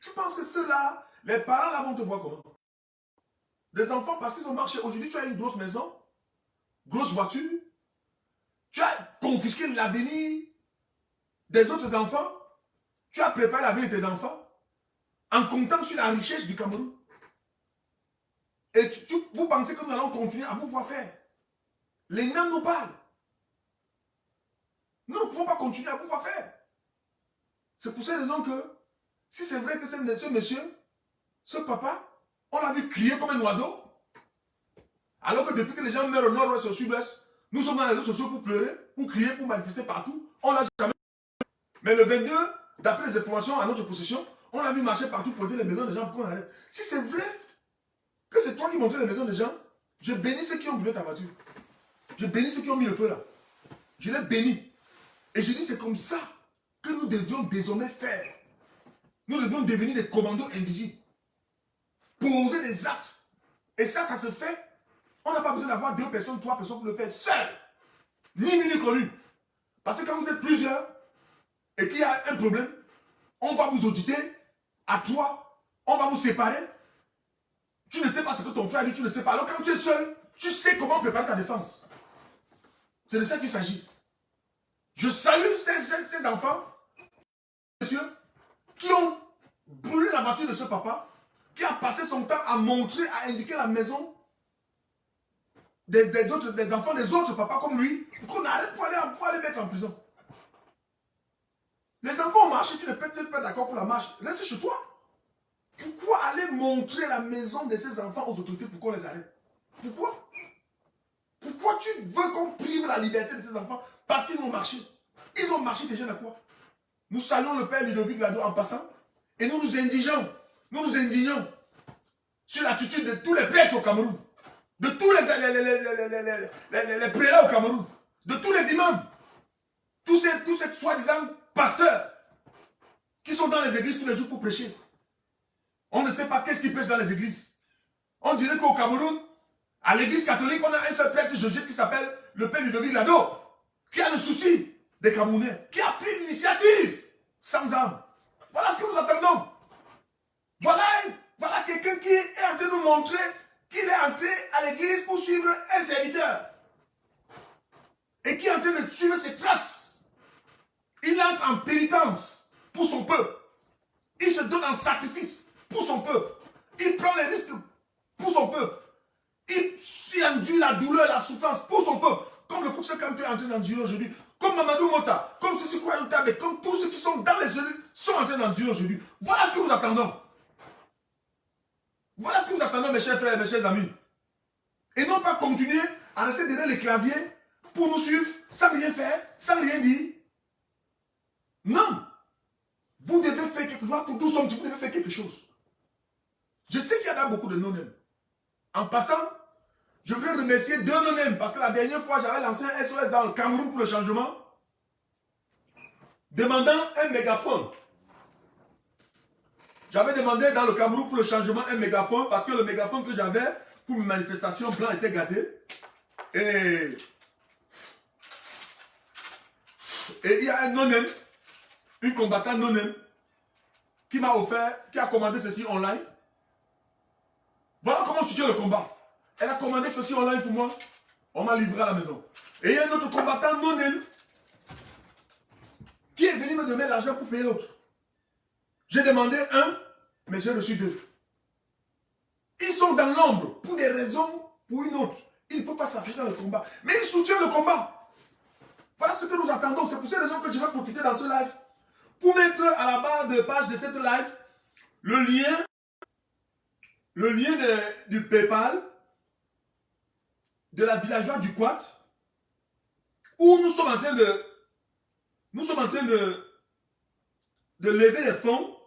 Je pense que ceux-là, les parents là vont te voir comment? Des enfants parce qu'ils ont marché. Aujourd'hui, tu as une grosse maison, grosse voiture. Tu as confisqué l'avenir des autres enfants. Tu as préparé l'avenir de tes enfants en comptant sur la richesse du Cameroun. Et vous pensez que nous allons continuer à vous voir faire? Les nains nous parlent. Nous ne pouvons pas continuer à vous voir faire. C'est pour cette raison que, si c'est vrai que ce monsieur, ce papa, on l'a vu crier comme un oiseau, alors que depuis que les gens meurent au nord-ouest, au sud-ouest, nous sommes dans les réseaux sociaux pour pleurer, pour crier, pour manifester partout. On l'a jamais. Mais le 22, d'après les informations à notre possession, on l'a vu marcher partout pour dire les maisons des gens pour qu'on arrête. Si c'est vrai que c'est toi qui montrais les maisons des gens, je bénis ceux qui ont brûlé ta voiture. Je bénis ceux qui ont mis le feu là. Je les bénis. Et je dis c'est comme ça que nous devions désormais faire. Nous devions devenir des commandos invisibles. Poser des actes. Et ça se fait. On n'a pas besoin d'avoir 2 personnes, 3 personnes pour le faire seul. Ni ni connu. Parce que quand vous êtes plusieurs et qu'il y a un problème, on va vous auditer à 3. On va vous séparer. Tu ne sais pas ce que ton frère dit, tu ne sais pas. Alors quand tu es seul, tu sais comment préparer ta défense. C'est de ça qu'il s'agit. Je salue ces enfants, messieurs, qui ont brûlé la voiture de ce papa, qui a passé son temps à montrer, à indiquer la maison des enfants des autres papas comme lui, pour qu'on arrête pour aller mettre en prison. Les enfants ont marché, tu n'es peut-être pas d'accord pour la marche. Reste chez toi. Pourquoi aller montrer la maison de ces enfants aux autorités pour qu'on les arrête? Pourquoi? Pourquoi tu veux qu'on prive la liberté de ces enfants? Parce qu'ils ont marché. Ils ont marché déjà à quoi? Nous saluons le père Ludovic Lado en passant et nous nous indignons sur l'attitude de tous les prêtres au Cameroun, de tous les prélats au Cameroun, de tous les imams, tous ces soi-disant pasteurs qui sont dans les églises tous les jours pour prêcher. On ne sait pas qu'est-ce qu'ils prêchent dans les églises. On dirait qu'au Cameroun, à l'église catholique, on a un seul prêtre Jésuite qui s'appelle le père Ludovic Lado, qui a le souci des Camerounais, qui a pris l'initiative sans âme. Voilà ce que nous attendons. Voilà quelqu'un qui est en train de nous montrer qu'il est entré à l'église pour suivre un serviteur. Et qui est en train de suivre ses traces. Il entre en pénitence pour son peuple. Il se donne en sacrifice pour son peuple. Il prend les risques pour son peuple. Il endure la douleur, la souffrance pour son peuple. Comme le professeur Kanté est en train d'endurer aujourd'hui. Comme Mamadou Mota. Comme Sissi Kouyaouta. Mais comme tous ceux qui sont dans les cellules sont en train d'endurer aujourd'hui. Voilà ce que nous attendons. Voilà ce que nous attendons, mes chers frères et mes chers amis. Et non pas continuer à rester derrière les claviers pour nous suivre sans rien faire, sans rien dire. Non. Vous devez faire quelque chose. Pour 12 hommes, vous devez faire quelque chose. Je sais qu'il y en a beaucoup de non-nèmes. En passant, je voudrais remercier 2 non-nèmes parce que la dernière fois, j'avais lancé un SOS dans le Cameroun pour le changement, demandant un mégaphone. J'avais demandé dans le Cameroun pour le changement un mégaphone parce que le mégaphone que j'avais pour mes manifestations blanc était gâté. Et il y a un non-name, une combattante non-name, qui m'a offert, qui a commandé ceci online. Voilà comment situer le combat. Elle a commandé ceci online pour moi. On m'a livré à la maison. Et il y a un autre combattant non-name qui est venu me donner l'argent pour payer l'autre. J'ai demandé un, mais j'ai reçu 2. Ils sont dans l'ombre pour des raisons, pour une autre. Ils ne peuvent pas s'afficher dans le combat. Mais ils soutiennent le combat. Voilà ce que nous attendons. C'est pour ces raisons que je vais profiter dans ce live. Pour mettre à la barre de page de cette live le lien du PayPal de la villageoise du Quat, où nous sommes en train de lever les fonds.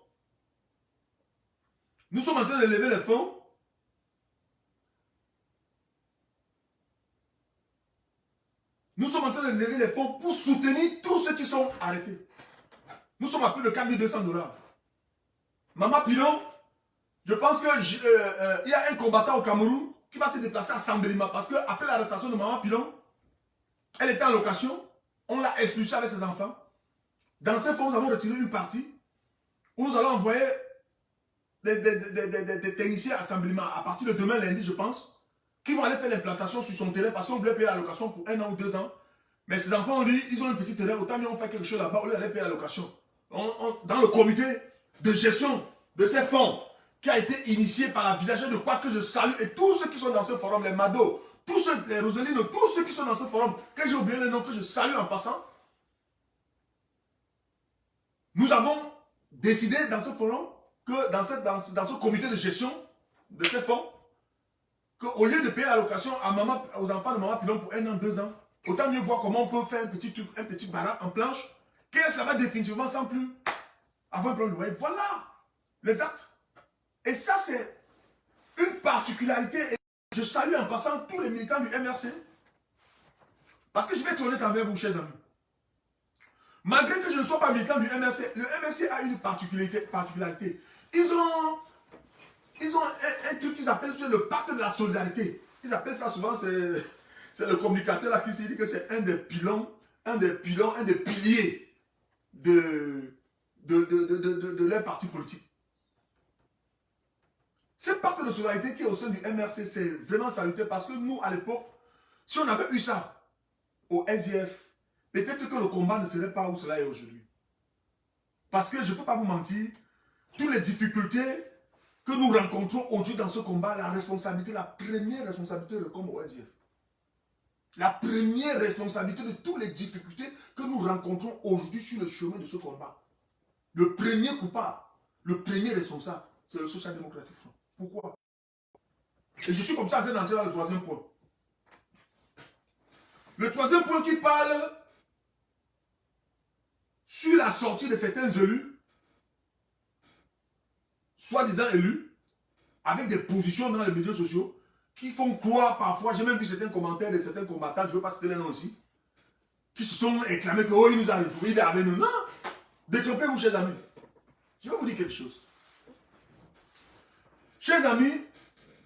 Nous sommes en train de lever les fonds. Nous sommes en train de lever les fonds pour soutenir tous ceux qui sont arrêtés. Nous sommes à plus de 4200 $. Maman Pilon, je pense qu'il y a un combattant au Cameroun qui va se déplacer à Sambelima parce qu'après l'arrestation de Maman Pilon, elle était en location. On l'a expulsée avec ses enfants. Dans ces fonds, nous avons retiré une partie où nous allons envoyer des techniciens à Sambelima à partir de demain lundi, je pense, qui vont aller faire l'implantation sur son terrain parce qu'on voulait payer la location pour 1 an ou 2 ans. Mais ces enfants ont dit, ils ont un petit terrain, autant mieux on fait quelque chose là-bas, au lieu d'aller payer la location. Dans le comité de gestion de ces fonds qui a été initié par la villageoise de Quat que je salue et tous ceux qui sont dans ce forum, les Mado, tous ceux, les Roselino, tous ceux qui sont dans ce forum, que j'ai oublié le nom, que je salue en passant. Nous avons décidé dans ce forum, que dans ce comité de gestion de ces fonds, qu'au lieu de payer la location aux enfants de Maman Pilon pour 1 an, 2 ans, autant mieux voir comment on peut faire un petit barat en planche, qu'est-ce que ça va définitivement sans plus avoir un plan de loyer. Voilà les actes. Et ça, c'est une particularité. Et je salue en passant tous les militants du MRC. Parce que je vais être honnête envers vous, chers amis. Malgré que je ne sois pas militant du MRC, le MRC a une particularité. Ils ont un truc qu'ils appellent le pacte de la solidarité. Ils appellent ça souvent, c'est le communicateur là qui se dit que c'est un des piliers de leur parti politique. Ce pacte de solidarité qui est au sein du MRC, c'est vraiment salutaire parce que nous, à l'époque, si on avait eu ça au SDF, peut-être que le combat ne serait pas où cela est aujourd'hui. Parce que je ne peux pas vous mentir, toutes les difficultés que nous rencontrons aujourd'hui dans ce combat, la responsabilité, la première responsabilité de combat au SDF. La première responsabilité de toutes les difficultés que nous rencontrons aujourd'hui sur le chemin de ce combat. Le premier coupable, le premier responsable, c'est le social-démocratique. Pourquoi? Et je suis comme ça en train d'entrer dans le troisième point. Le troisième point qui parle sur la sortie de certains élus, soi-disant élus, avec des positions dans les médias sociaux, qui font croire parfois, j'ai même vu certains commentaires de certains combattants, je ne veux pas citer les noms aussi, qui se sont réclamés que oh, il nous a retrouvés, il est avec nous. Non! Détrompez-vous, chers amis. Je vais vous dire quelque chose. Chers amis,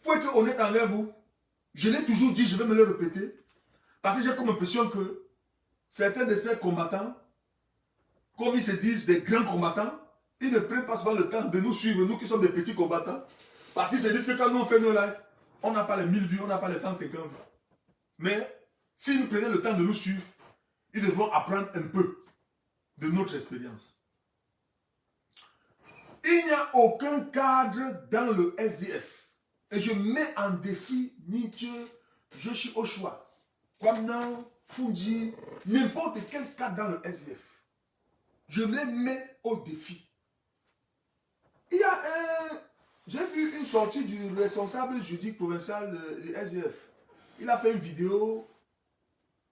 pour être honnête envers vous, je l'ai toujours dit, je vais me le répéter, parce que j'ai comme impression que certains de ces combattants, comme ils se disent des grands combattants, ils ne prennent pas souvent le temps de nous suivre, nous qui sommes des petits combattants, parce qu'ils se disent que quand nous on fait nos lives, on n'a pas les 1000 vues, on n'a pas les 150 vues. Mais s'ils nous prenaient le temps de nous suivre, ils devront apprendre un peu de notre expérience. Il n'y a aucun cadre dans le SDF. Et je mets en défi Nietzsche, Joshi Oshua, Kwamnan, Fuji, n'importe quel cadre dans le SDF. Je les mets au défi. Il y a un... J'ai vu une sortie du responsable juridique provincial du SDF. Il a fait une vidéo.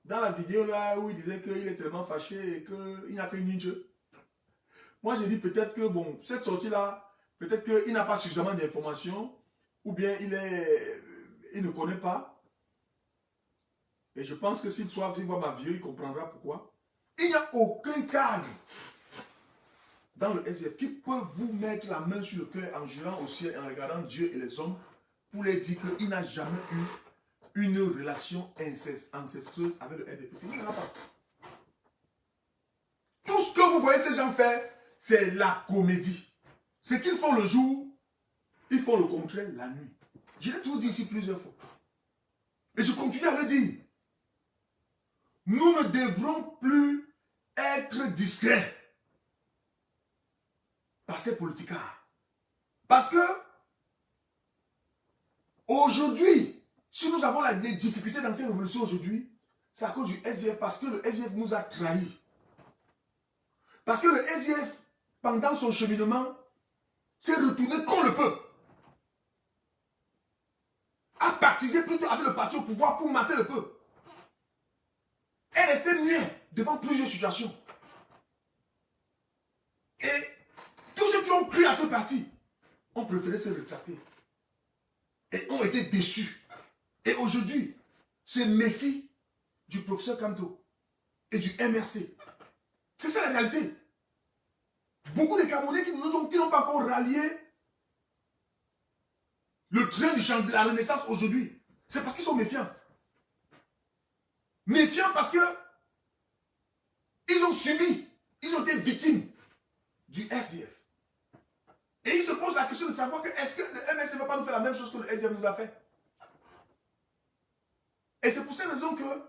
Dans la vidéo là où il disait qu'il est tellement fâché et qu'il n'y a que Nietzsche. Moi j'ai dit peut-être que bon, cette sortie là, peut-être qu'il n'a pas suffisamment d'informations ou bien il ne connaît pas. Et je pense que s'il voit ma vidéo, il comprendra pourquoi. Il n'y a aucun cadre dans le SDF qui peut vous mettre la main sur le cœur en jurant au ciel et en regardant Dieu et les hommes pour leur dire qu'il n'a jamais eu une relation ancestreuse avec le RDP. Il n'y en a pas. Tout ce que vous voyez ces gens faire, c'est la comédie. Ce qu'ils font le jour, ils font le contraire la nuit. Je l'ai toujours dit ici plusieurs fois. Et je continue à le dire. Nous ne devrons plus être discrets par ces politicards. Parce que aujourd'hui, si nous avons des difficultés dans ces révolutions aujourd'hui, c'est à cause du SDF, parce que le SDF nous a trahis. Parce que le SDF, pendant son cheminement, s'est retourné contre le peuple. A partisé plutôt avec le parti au pouvoir pour mater le peuple. Et resté muet devant plusieurs situations. Et tous ceux qui ont cru à ce parti ont préféré se rétracter. Et ont été déçus. Et aujourd'hui, se méfient du professeur Kamto et du MRC. C'est ça la réalité. Beaucoup de Camerounais qui n'ont pas encore rallié le train du champ de la Renaissance aujourd'hui, c'est parce qu'ils sont méfiants. Méfiants parce que ils ont subi, ils ont été victimes du SDF. Et ils se posent la question de savoir que est-ce que le MRC ne va pas nous faire la même chose que le SDF nous a fait. Et c'est pour cette raison que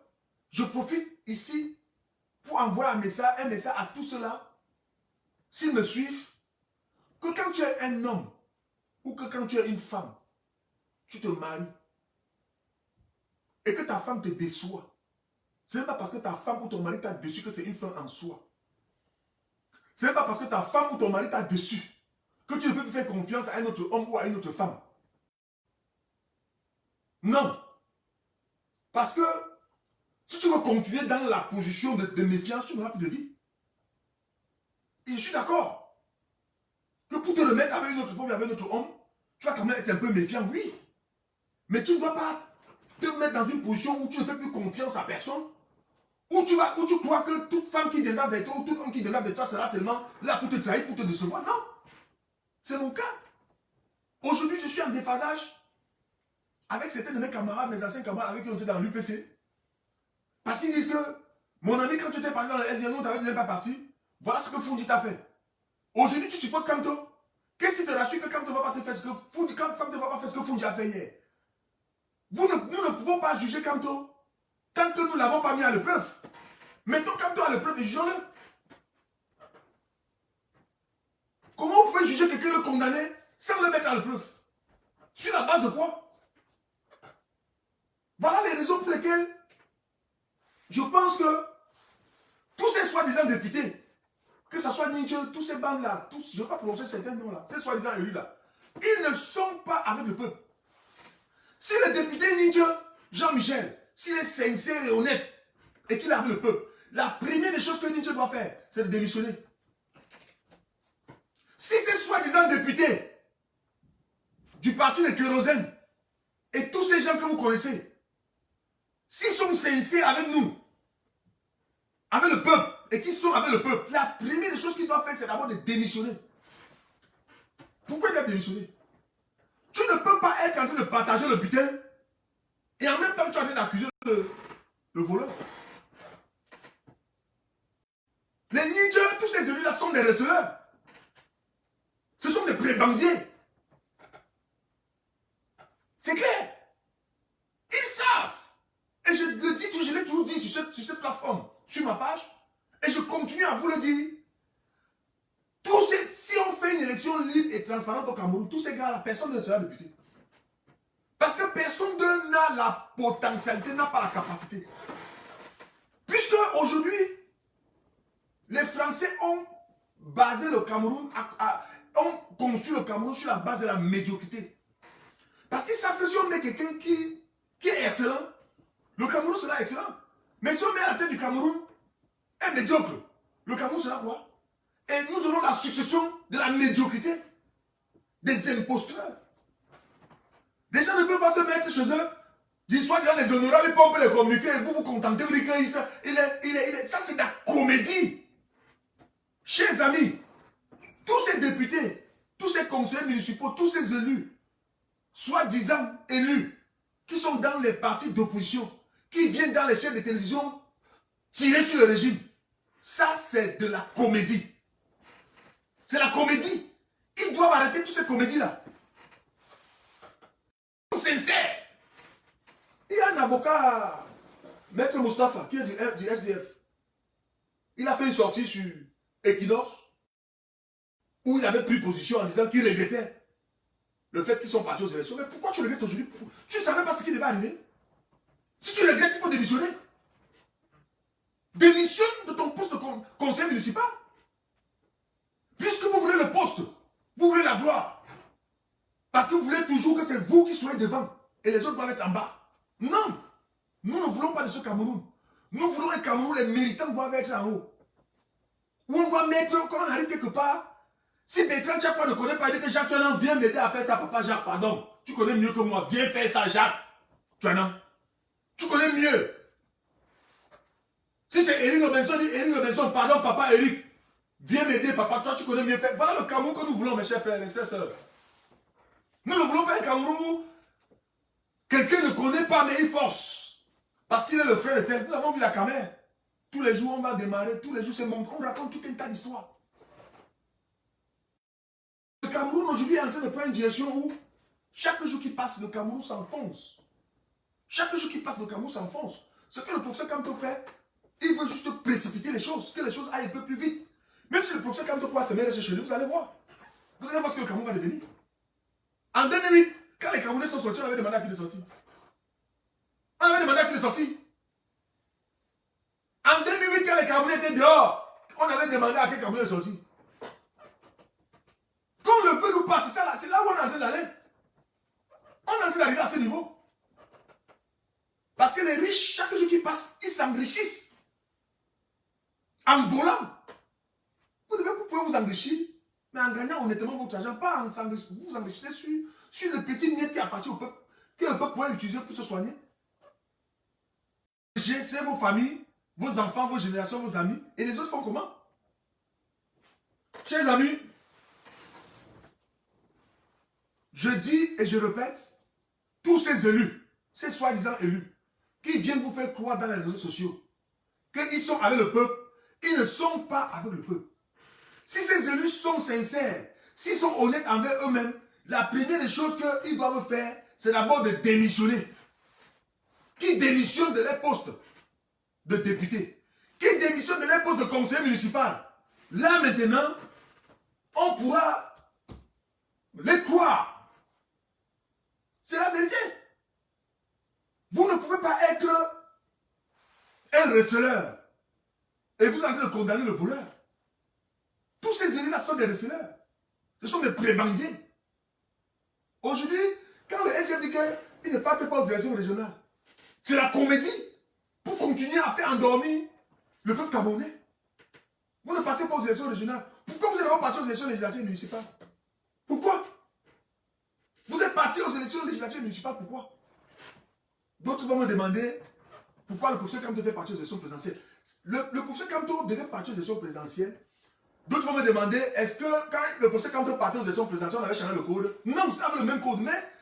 je profite ici pour envoyer un message à tous ceux-là, s'ils me suivent, que quand tu es un homme ou que quand tu es une femme, tu te maries et que ta femme te déçoit. Ce n'est pas parce que ta femme ou ton mari t'a déçu que c'est une fin en soi. Ce n'est pas parce que ta femme ou ton mari t'a déçu que tu ne peux plus faire confiance à un autre homme ou à une autre femme. Non. Parce que si tu veux continuer dans la position de méfiance, tu n'auras plus de vie. Et je suis d'accord que pour te remettre avec une autre femme et avec un autre homme, tu vas quand même être un peu méfiant, oui. Mais tu ne dois pas te mettre dans une position où tu ne fais plus confiance à personne, où tu crois que toute femme qui viendra vers toi ou tout homme qui viendra vers toi sera seulement là pour te trahir, pour te décevoir. Non. C'est mon cas. Aujourd'hui, je suis en déphasage avec certains de mes camarades, mes anciens camarades avec qui on était dans l'UPC. Parce qu'ils disent que, mon ami, quand tu étais parti dans le SDN, tu n'avais pas parti. Voilà ce que Fundi t'a fait. Aujourd'hui, tu supportes Kamto. Qu'est-ce qui te rassure que Kamto ne va pas te faire ce que Fundi, Kamto ne va pas faire ce que Fundi a fait hier? Nous ne pouvons pas juger Kamto tant que nous ne l'avons pas mis à l'épreuve. Mettons Kamto à l'épreuve et jugeons-le. Comment vous pouvez juger quelqu'un le condamner sans le mettre à l'épreuve? Sur la base de quoi? Voilà les raisons pour lesquelles Je pense que tous ces soi-disant députés, que ce soit Nietzsche, tous ces bandes-là, tous, je ne vais pas prononcer certains noms-là, ces soi-disant élus-là, ils ne sont pas avec le peuple. Si le député Nietzsche, Jean-Michel, s'il est sincère et honnête, et qu'il a avec le peuple, la première des choses que Nietzsche doit faire, c'est de démissionner. Si ces soi-disant députés du parti de Kérosène et tous ces gens que vous connaissez, s'ils sont sincères avec nous, avec le peuple, et qu'ils sont avec le peuple, la première des choses qu'ils doivent faire, c'est d'abord de démissionner. Pourquoi ils doivent démissionner? Tu ne peux pas être en train de partager le butin et en même temps tu es en train d'accuser le voleur. Les Nietzsche, tous ces élus-là sont des receleurs. Ce sont des prébandiers. C'est clair. Ils savent. Et je le dis, je l'ai toujours dit sur cette plateforme, sur ma page, et je continue à vous le dire. Si on fait une élection libre et transparente au Cameroun, tous ces gars-là, personne ne sera député. Parce que personne d'eux n'a la potentialité, n'a pas la capacité. Puisque aujourd'hui, les Français ont basé le Cameroun, ont construit le Cameroun sur la base de la médiocrité. Parce qu'ils savent que si on met quelqu'un qui est excellent, le Cameroun sera excellent. Mais si on met à la tête du Cameroun un médiocre, le Cameroun sera quoi? Et nous aurons la succession de la médiocrité, des imposteurs. Les gens ne peuvent pas se mettre chez eux, dire soit les honorables, ils pompent les communiqués, et vous vous contentez, vous dites que ça c'est de la comédie. Chers amis, tous ces députés, tous ces conseillers municipaux, tous ces élus, soi-disant élus, qui sont dans les partis d'opposition, qui viennent dans les chaînes de télévision tirer sur le régime, ça c'est de la comédie. C'est la comédie. Ils doivent arrêter toutes ces comédies-là. Sincère. Il y a un avocat, Maître Moustapha, qui est du SDF. Il a fait une sortie sur Equinox, où il avait pris position en disant qu'il regrettait le fait qu'ils sont partis aux élections. Mais pourquoi tu regrettes aujourd'hui? Tu ne savais pas ce qui devait arriver? Si tu regrettes, il faut démissionner. Démissionne de ton poste de conseiller municipal. Puisque vous voulez le poste, vous voulez la gloire. Parce que vous voulez toujours que c'est vous qui soyez devant et les autres doivent être en bas. Non, nous ne voulons pas de ce Cameroun. Nous voulons un Cameroun où les méritants doivent être en haut. Où on doit mettre, quand on arrive quelque part, si Bertrand Tchakwa ne connaît pas, il dit que Jacques Tuanan, viens m'aider à faire ça, papa Jacques, pardon. Tu connais mieux que moi, viens faire ça, Jacques Tuanan. Tu connais mieux. Si c'est Eric Robinson, dit Eric Robinson, pardon, papa Eric. Viens m'aider, papa, toi tu connais mieux faire. Voilà le Cameroun que nous voulons, mes chers frères et chers sœurs. Nous ne voulons pas un Cameroun où quelqu'un ne connaît pas, mais il force. Parce qu'il est le frère de tel. Nous avons vu la caméra. Tous les jours, on va démarrer, tous les jours, c'est mon. On raconte tout un tas d'histoires. Le Cameroun aujourd'hui est en train de prendre une direction où chaque jour qui passe, le Cameroun s'enfonce. Chaque jour qui passe, le Cameroun s'enfonce. Ce que le professeur Kamto fait, il veut juste précipiter les choses, que les choses aillent un peu plus vite. Même si le professeur Kamto pourra fermer chez lui, vous allez voir. Vous allez voir ce que le Cameroun va devenir. En 2008, quand les Camerounais sont sortis, on avait demandé à qui de sortir. On avait demandé à qui de sortir. En 2008, quand les Camerounais étaient dehors, on avait demandé à quel Camerounais de sortir. Quand le feu nous passe, c'est là où on est en train d'aller. On est en train d'arriver à ce niveau. Parce que les riches, chaque jour qui passe, ils s'enrichissent. En volant. Vous pouvez vous enrichir, mais en gagnant honnêtement votre argent, pas en s'enrichir. Vous vous enrichissez sur le petit miette qui appartient au peuple, que le peuple pourrait utiliser pour se soigner. C'est vos familles, vos enfants, vos générations, vos amis, et les autres font comment? Chers amis, je dis et je répète, tous ces élus, ces soi-disant élus, qui viennent vous faire croire dans les réseaux sociaux qu'ils sont avec le peuple, ils ne sont pas avec le peuple. Si ces élus sont sincères, s'ils sont honnêtes envers eux-mêmes, la première des choses qu'ils doivent faire, c'est d'abord de démissionner. Qui démissionnent de leur poste de député, qui démissionnent de leur poste de conseiller municipal. Là maintenant, on pourra les croire. C'est la vérité. Vous ne pouvez pas être un receleur. Et vous êtes en train de condamner le voleur. Tous ces élus-là sont des receleurs. Ce sont des prébendiers. Aujourd'hui, quand le SDF dit qu'il ne parte pas aux élections régionales, c'est la comédie pour continuer à faire endormir le peuple camerounais. Vous ne partez pas aux élections régionales. Pourquoi vous n'êtes pas parti aux élections législatives municipales? Pourquoi? Vous êtes parti aux élections législatives municipales, pourquoi? D'autres vont me demander pourquoi le professeur Kamto devait partir aux élections présidentielles. Le professeur Kamto devait partir aux élections présidentielles. D'autres vont me demander, est-ce que quand le professeur Kamto partait aux élections présidentielles, on avait changé le code? Non, c'était avec le même code, mais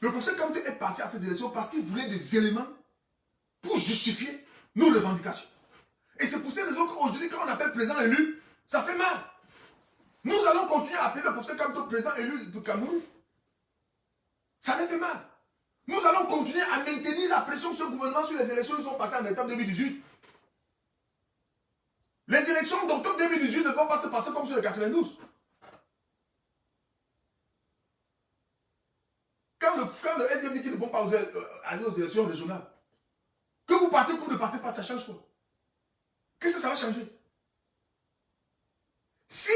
le professeur Kamto est parti à ces élections parce qu'il voulait des éléments pour justifier nos revendications. Et c'est pour cette raison qu'aujourd'hui, quand on appelle président élu, ça fait mal. Nous allons continuer à appeler le professeur Kamto président élu du Cameroun. Ça les fait mal. Nous allons continuer à maintenir la pression sur ce gouvernement sur les élections qui sont passées en octobre 2018. Les élections d'octobre 2018 ne vont pas se passer comme sur le 92. Quand le SDF dit qu'ils ne vont pas aller aux élections régionales, que vous partez ou que vous ne partez pas, ça change quoi? Qu'est-ce que ça va changer? Si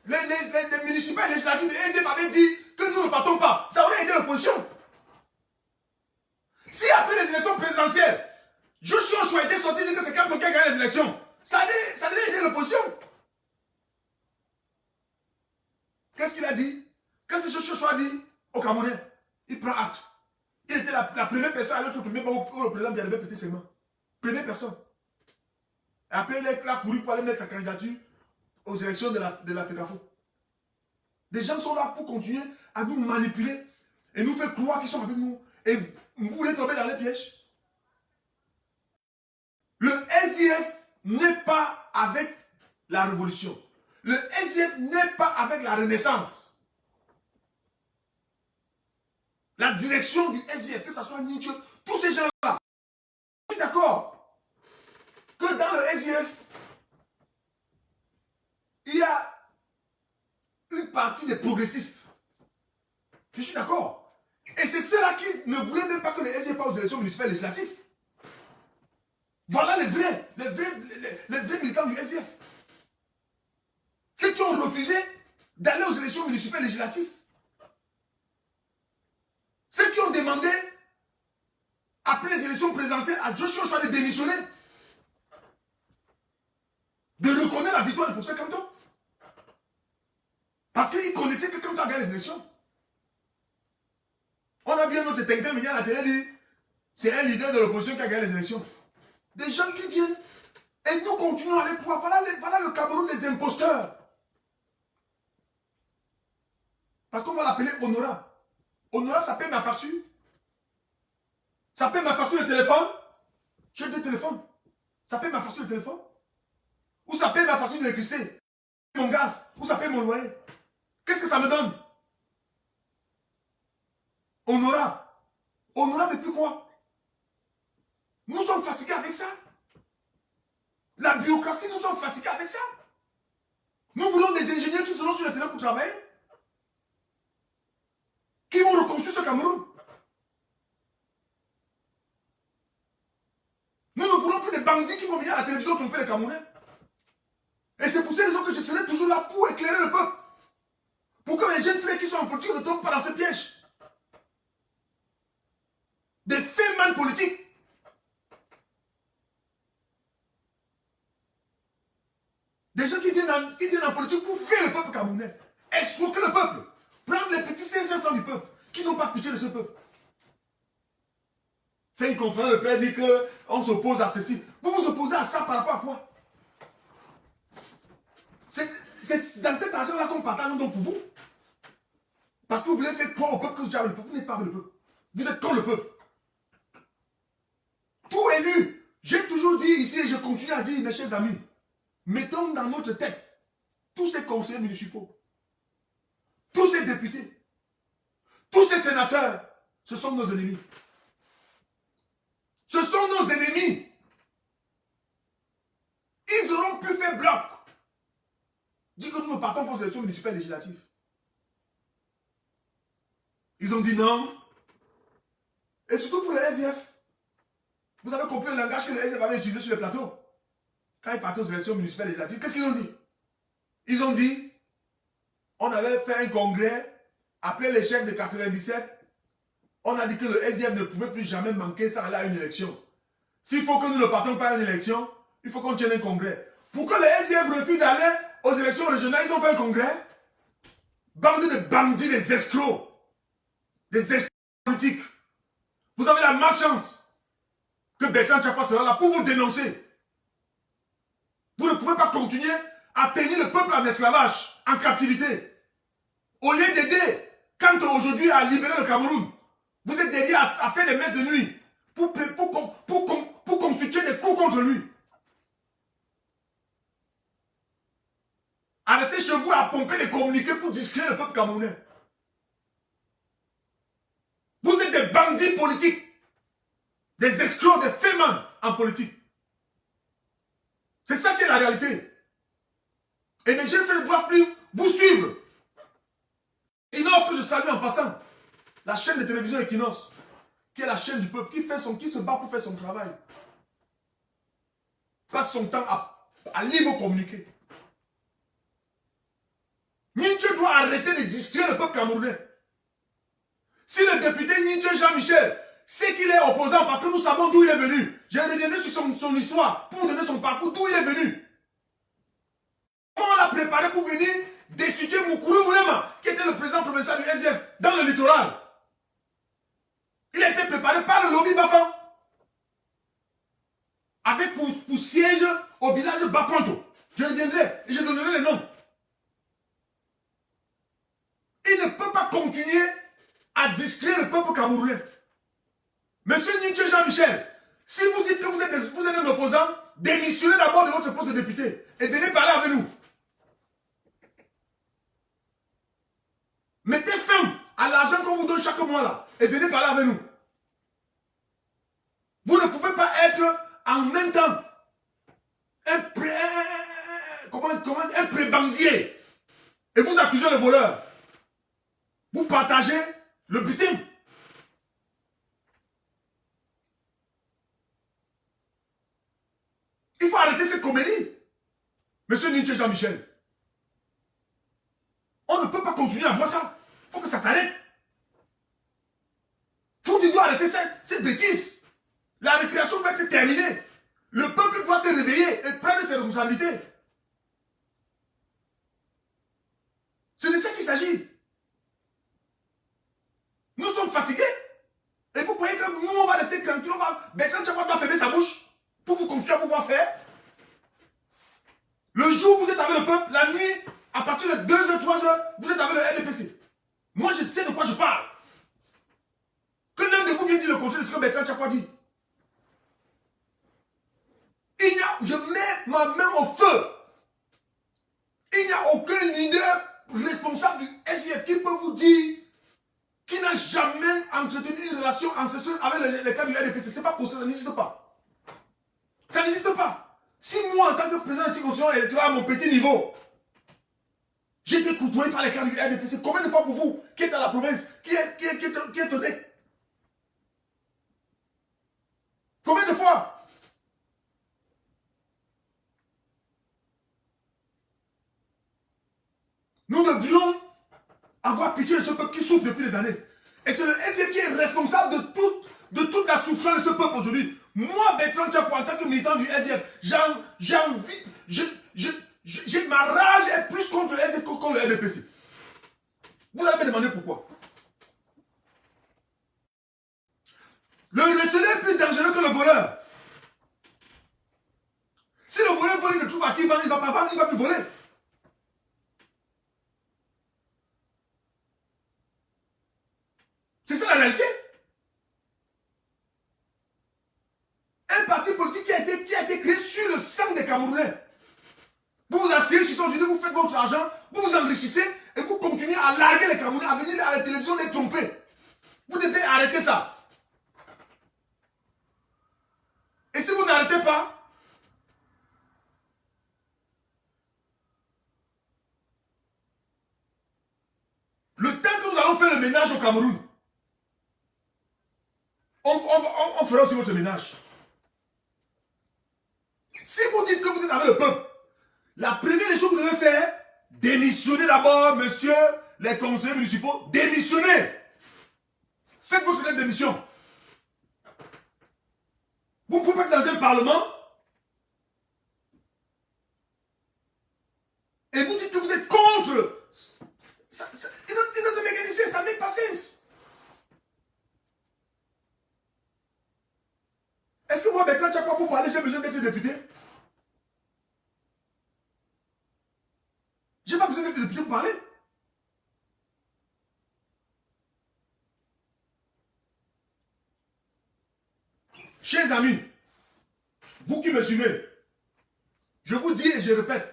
les municipales et législatives de SDF avaient dit que nous ne partons pas, ça aurait aidé l'opposition. Si après les élections présidentielles, Joshua Choix était sorti et dit que c'est Kamto qui a gagné les élections, ça allait aider l'opposition. Qu'est-ce qu'il a dit? Qu'est-ce que Joshua Choix a dit au Camerounais? Il prend acte. Il était la première personne à l'autre premier moment où le président vient de péter ses mains. Première personne. Et après, il a couru pour aller mettre sa candidature aux élections de la FECAFO. Des gens sont là pour continuer à nous manipuler et nous faire croire qu'ils sont avec nous. Et vous voulez tomber dans les pièges. Le SDF n'est pas avec la révolution. Le SDF n'est pas avec la renaissance. La direction du SDF, que ce soit Nietzsche, tous ces gens-là, je suis d'accord que dans le SDF, il y a une partie des progressistes. Je suis d'accord. Et c'est ceux-là qui ne voulaient même pas que le SDF passe aux élections municipales législatives. Voilà les vrais militants du SDF. Ceux qui ont refusé d'aller aux élections municipales législatives. Ceux qui ont demandé, après les élections présidentielles, à Joshua Choix de démissionner. De reconnaître la victoire de professeur Kamto. Parce qu'ils connaissaient que Kamto a gagné les élections. On a vu un autre Tintin venir à la télé dire c'est un leader de l'opposition qui a gagné les élections. Des gens qui viennent et nous continuons à les pouvoir. Voilà le Cameroun des imposteurs. Parce qu'on va l'appeler honorable. Honorable, ça paye ma facture. Ça paye ma facture de téléphone. J'ai deux téléphones. Ça paye ma facture de téléphone. Ou ça paye ma facture d'électricité. Mon gaz. Ou ça paye mon loyer. Qu'est-ce que ça me donne? Honorable. Honorable et puis quoi? Nous sommes fatigués avec ça. La bureaucratie, nous sommes fatigués avec ça. Nous voulons des ingénieurs qui seront sur le terrain pour travailler. Qui vont reconstruire ce Cameroun. Nous ne voulons plus des bandits qui vont venir à la télévision tromper les Camerounais. Et c'est pour ces raisons que je serai toujours là pour éclairer le peuple. Pour que les jeunes frères qui sont en politique ne tombent pas dans ce piège. Des faits mal politiques. Des gens qui viennent en politique pour faire le peuple camerounais. Escroquer le peuple. Prendre les petits 500 francs du peuple. Qui n'ont pas pitié de ce peuple. Faire une conférence de presse, dire qu'on s'oppose à ceci. Vous vous opposez à ça par rapport à quoi? C'est dans cet argent-là qu'on partage donc pour vous. Parce que vous voulez faire croire au peuple que vous avez le peuple. Vous n'êtes pas avec le peuple. Vous êtes contre le peuple. Tout élu. J'ai toujours dit ici et je continue à dire, mes chers amis, mettons dans notre tête tous ces conseillers municipaux, tous ces députés, tous ces sénateurs, ce sont nos ennemis. Ce sont nos ennemis. Ils auront pu faire bloc. Dit que nous ne partons pas aux élections municipales législatives. Ils ont dit non. Et surtout pour le SDF. Vous avez compris le langage que le SDF avait utilisé sur le plateau. Quand ils partaient aux élections municipales et législatives, qu'est-ce qu'ils ont dit? Ils ont dit, on avait fait un congrès, après l'échec de 97, on a dit que le SDF ne pouvait plus jamais manquer sans aller à une élection. S'il faut que nous ne partons pas à une élection, il faut qu'on tienne un congrès. Pour que le SDF refuse d'aller aux élections régionales, ils ont fait un congrès. Bande de bandits, des escrocs politiques. Vous avez la malchance que Bertrand Tchapa sera là pour vous dénoncer. Vous ne pouvez pas continuer à tenir le peuple en esclavage, en captivité. Au lieu d'aider, quand aujourd'hui à libérer le Cameroun, vous êtes dédié à faire des messes de nuit pour constituer des coups contre lui. À rester chez vous à pomper des communiqués pour discréditer le peuple camerounais. Vous êtes des bandits politiques, des escrocs, des fémins en politique. C'est ça qui est la réalité. Et mes jeunes frères ne doivent plus vous suivre. Equinos, que je salue en passant, la chaîne de télévision Equinos, qui est la chaîne du peuple, qui se bat pour faire son travail. Passe son temps à lire vos communiqués. Nintieu doit arrêter de distraire le peuple camerounais. Si le député Nintieu Jean-Michel sait qu'il est opposant parce que nous savons d'où il est venu, j'ai reviendrai sur son histoire pour vous donner son parcours, d'où il est venu. Comment on l'a préparé pour venir destituer Moukourou Moulema, qui était le président provincial du SDF, dans le littoral. Il a été préparé par le lobby Bafan. Avec pour siège au village Bapanto. Je reviendrai et je donnerai les noms. Il ne peut pas continuer à distraire le peuple camerounais. Monsieur Nintieu Jean-Michel, si vous dites que vous êtes un opposant, démissionnez d'abord de votre poste de député et venez parler avec nous. Mettez fin à l'argent qu'on vous donne chaque mois là et venez parler avec nous. Vous ne pouvez pas être en même temps un prébandier et vous accusez le voleur. Vous partagez le butin. Il faut arrêter cette comédie. Monsieur Nintieu Jean-Michel. On ne peut pas continuer à voir ça. Il faut que ça s'arrête. Il faut qu'il doit arrêter cette bêtise. La récréation va être terminée. Le peuple doit se réveiller et prendre ses responsabilités. C'est de ça qu'il s'agit. Nous sommes fatigués. Et vous croyez que nous, on va rester tranquille, Bertrand Tchapa doit fermer sa bouche pour vous continuer à vous voir faire. Le jour où vous êtes avec le peuple, la nuit, à partir de 2h, 3h, vous êtes avec le RDPC. Moi, je sais de quoi je parle. Que l'un de vous vienne dire le contraire de ce que Bertrand Tchapa dit. Je mets ma main au feu. Il n'y a aucun leader responsable du SIF qui peut vous dire qui n'a jamais entretenu une relation ancestrale avec les cas du RDPC. Ce n'est pas possible, ça n'existe pas. Ça n'existe pas. Si moi, en tant que président de la circonscription électorale à mon petit niveau, j'ai été côtoyé par les cas du RDPC, combien de fois pour vous qui êtes à la province, qui est honnête? Combien de fois? Nous devions avoir pitié de ce peuple qui souffre depuis des années. Et c'est le SDF qui est responsable de toute la souffrance de ce peuple aujourd'hui. Moi, Bertrand Tchapa, en tant que militant du SDF, j'ai envie, ma rage est plus contre le SDF que contre le RDPC. Vous allez me demander pourquoi. Le recelé est plus dangereux que le voleur. Si le voleur vole, il ne trouve à qui vendre, il ne va pas vendre, il ne va plus voler. C'est ça la réalité. Un parti politique qui a été créé sur le sang des Camerounais. Vous vous asseyez sur son genou, vous faites votre argent, vous vous enrichissez et vous continuez à larguer les Camerounais, à venir à la télévision les tromper. Vous devez arrêter ça. Et si vous n'arrêtez pas, le temps que nous allons faire le ménage au Cameroun, on fera aussi votre ménage. Si vous dites que vous êtes avec le peuple, la première des choses que vous devez faire, démissionnez d'abord, monsieur, les conseillers municipaux, démissionnez. Faites votre lettre de démission. Vous ne pouvez pas être dans un parlement et vous dites que vous êtes contre. It doesn't make any sense, ça ne make pas sens. Est-ce que moi, Bertrand Tchakwa, pour parler, j'ai besoin d'être député? J'ai pas besoin d'être député pour parler. Chers amis, vous qui me suivez, je vous dis et je répète,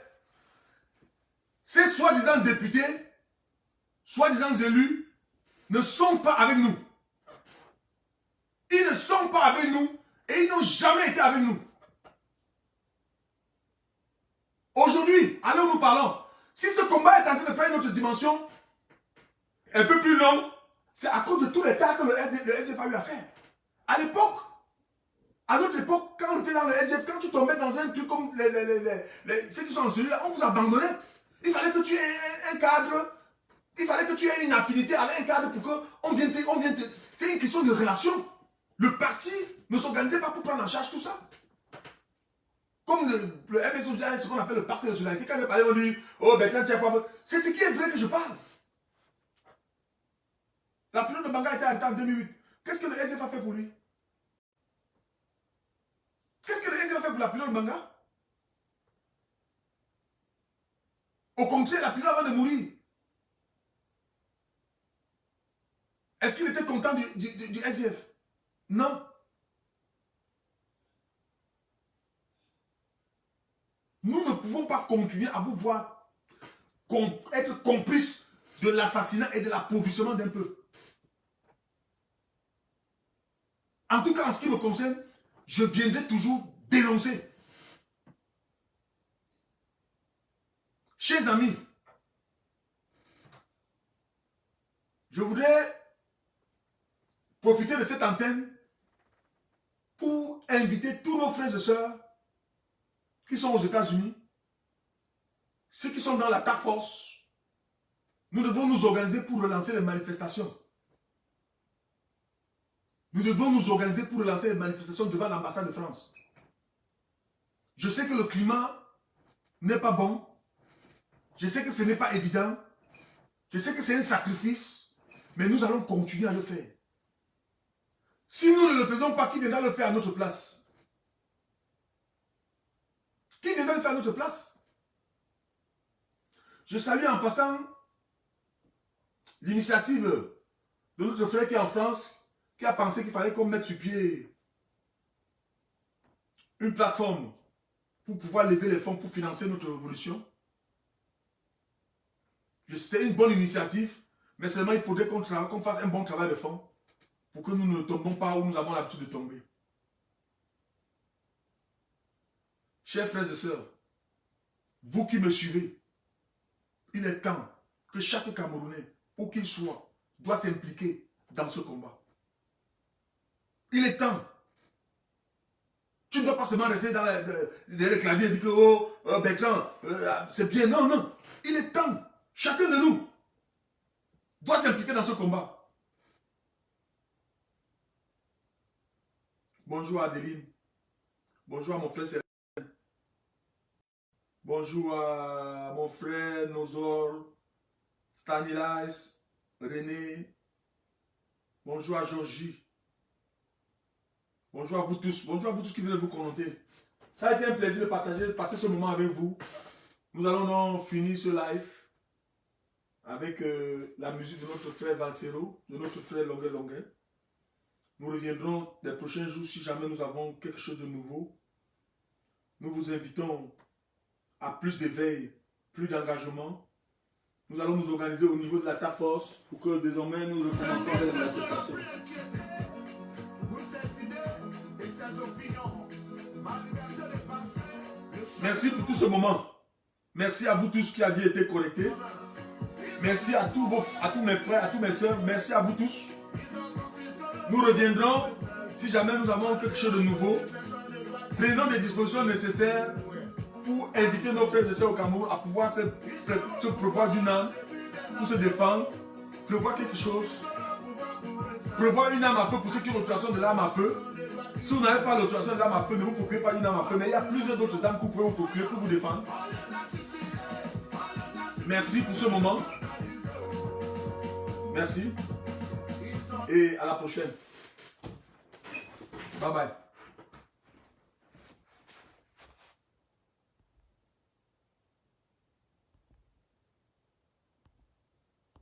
ces soi-disant députés, soi-disant élus, ne sont pas avec nous. Ils ne sont pas avec nous et ils n'ont jamais été avec nous. Aujourd'hui, à l'heure où nous parlons, si ce combat est en train de prendre une autre dimension, un peu plus long, c'est à cause de tous les tas que le SDF a eu à faire. À l'époque, à notre époque, quand on était dans le SDF, quand tu tombais dans un truc comme ceux qui sont en celui-là, on vous abandonnait. Il fallait que tu aies un cadre, il fallait que tu aies une affinité avec un cadre pour qu'on vienne te... C'est une question de relation. Le parti ne s'organisait pas pour prendre en charge tout ça. Comme le MSO, ce qu'on appelle le parti de solidarité, quand je parlais, on dit, oh, Bertrand Tchakwa, c'est ce qui est vrai que je parle. La période de Banga était arrêtée en 2008. Qu'est-ce que le SDF a fait pour lui? Qu'est-ce que le SDF a fait pour la période de Banga? Au contraire, la période avant de mourir. Est-ce qu'il était content du SDF? Non. Nous ne pouvons pas continuer à vous voir être complices de l'assassinat et de l'appauvrissement d'un peuple. En tout cas, en ce qui me concerne, je viendrai toujours dénoncer. Chers amis, je voudrais profiter de cette antenne pour inviter tous nos frères et sœurs qui sont aux États-Unis, ceux qui sont dans la task force. Nous devons nous organiser pour relancer les manifestations. Nous devons nous organiser pour relancer les manifestations devant l'ambassade de France. Je sais que le climat n'est pas bon. Je sais que ce n'est pas évident. Je sais que c'est un sacrifice. Mais nous allons continuer à le faire. Si nous ne le faisons pas, qui viendra le faire à notre place? Qui viendra le faire à notre place? Je salue en passant l'initiative de notre frère qui est en France, qui a pensé qu'il fallait qu'on mette sur pied une plateforme pour pouvoir lever les fonds pour financer notre révolution. C'est une bonne initiative, mais seulement il faudrait qu'on fasse un bon travail de fond pour que nous ne tombons pas où nous avons l'habitude de tomber. Chers frères et sœurs, vous qui me suivez, il est temps que chaque Camerounais, où qu'il soit, doit s'impliquer dans ce combat. Il est temps. Tu ne dois pas seulement rester dans les claviers et dire que oh, Bertrand, c'est bien. Non, non. Il est temps. Chacun de nous doit s'impliquer dans ce combat. Bonjour Adeline. Bonjour à mon frère Sérène. Bonjour à mon frère Nozor, Stanislas, René. Bonjour à Georgie. Bonjour à vous tous. Bonjour à vous tous qui venez vous commenter. Ça a été un plaisir de passer ce moment avec vous. Nous allons donc finir ce live avec la musique de notre frère Valsero, de notre frère Longuet. Nous reviendrons les prochains jours si jamais nous avons quelque chose de nouveau. Nous vous invitons à plus d'éveil, plus d'engagement. Nous allons nous organiser au niveau de la task force pour que désormais nous recommencions avec les manifestations. Merci pour tout ce moment. Merci à vous tous qui aviez été connectés. Merci à tous mes frères, à tous mes soeurs. Merci à vous tous. Nous reviendrons si jamais nous avons quelque chose de nouveau. Prenons des dispositions nécessaires pour inviter nos frères et sœurs au Cameroun à pouvoir se prévoir d'une âme, pour se défendre, prévoir quelque chose, prévoir une âme à feu pour ceux qui ont l'autorisation de l'arme à feu. Si vous n'avez pas l'autorisation de l'arme à feu, ne vous procurez pas une arme à feu, mais il y a plusieurs autres armes que vous pouvez vous procurer pour vous défendre. Merci pour ce moment. Merci. Et à la prochaine. Bye bye.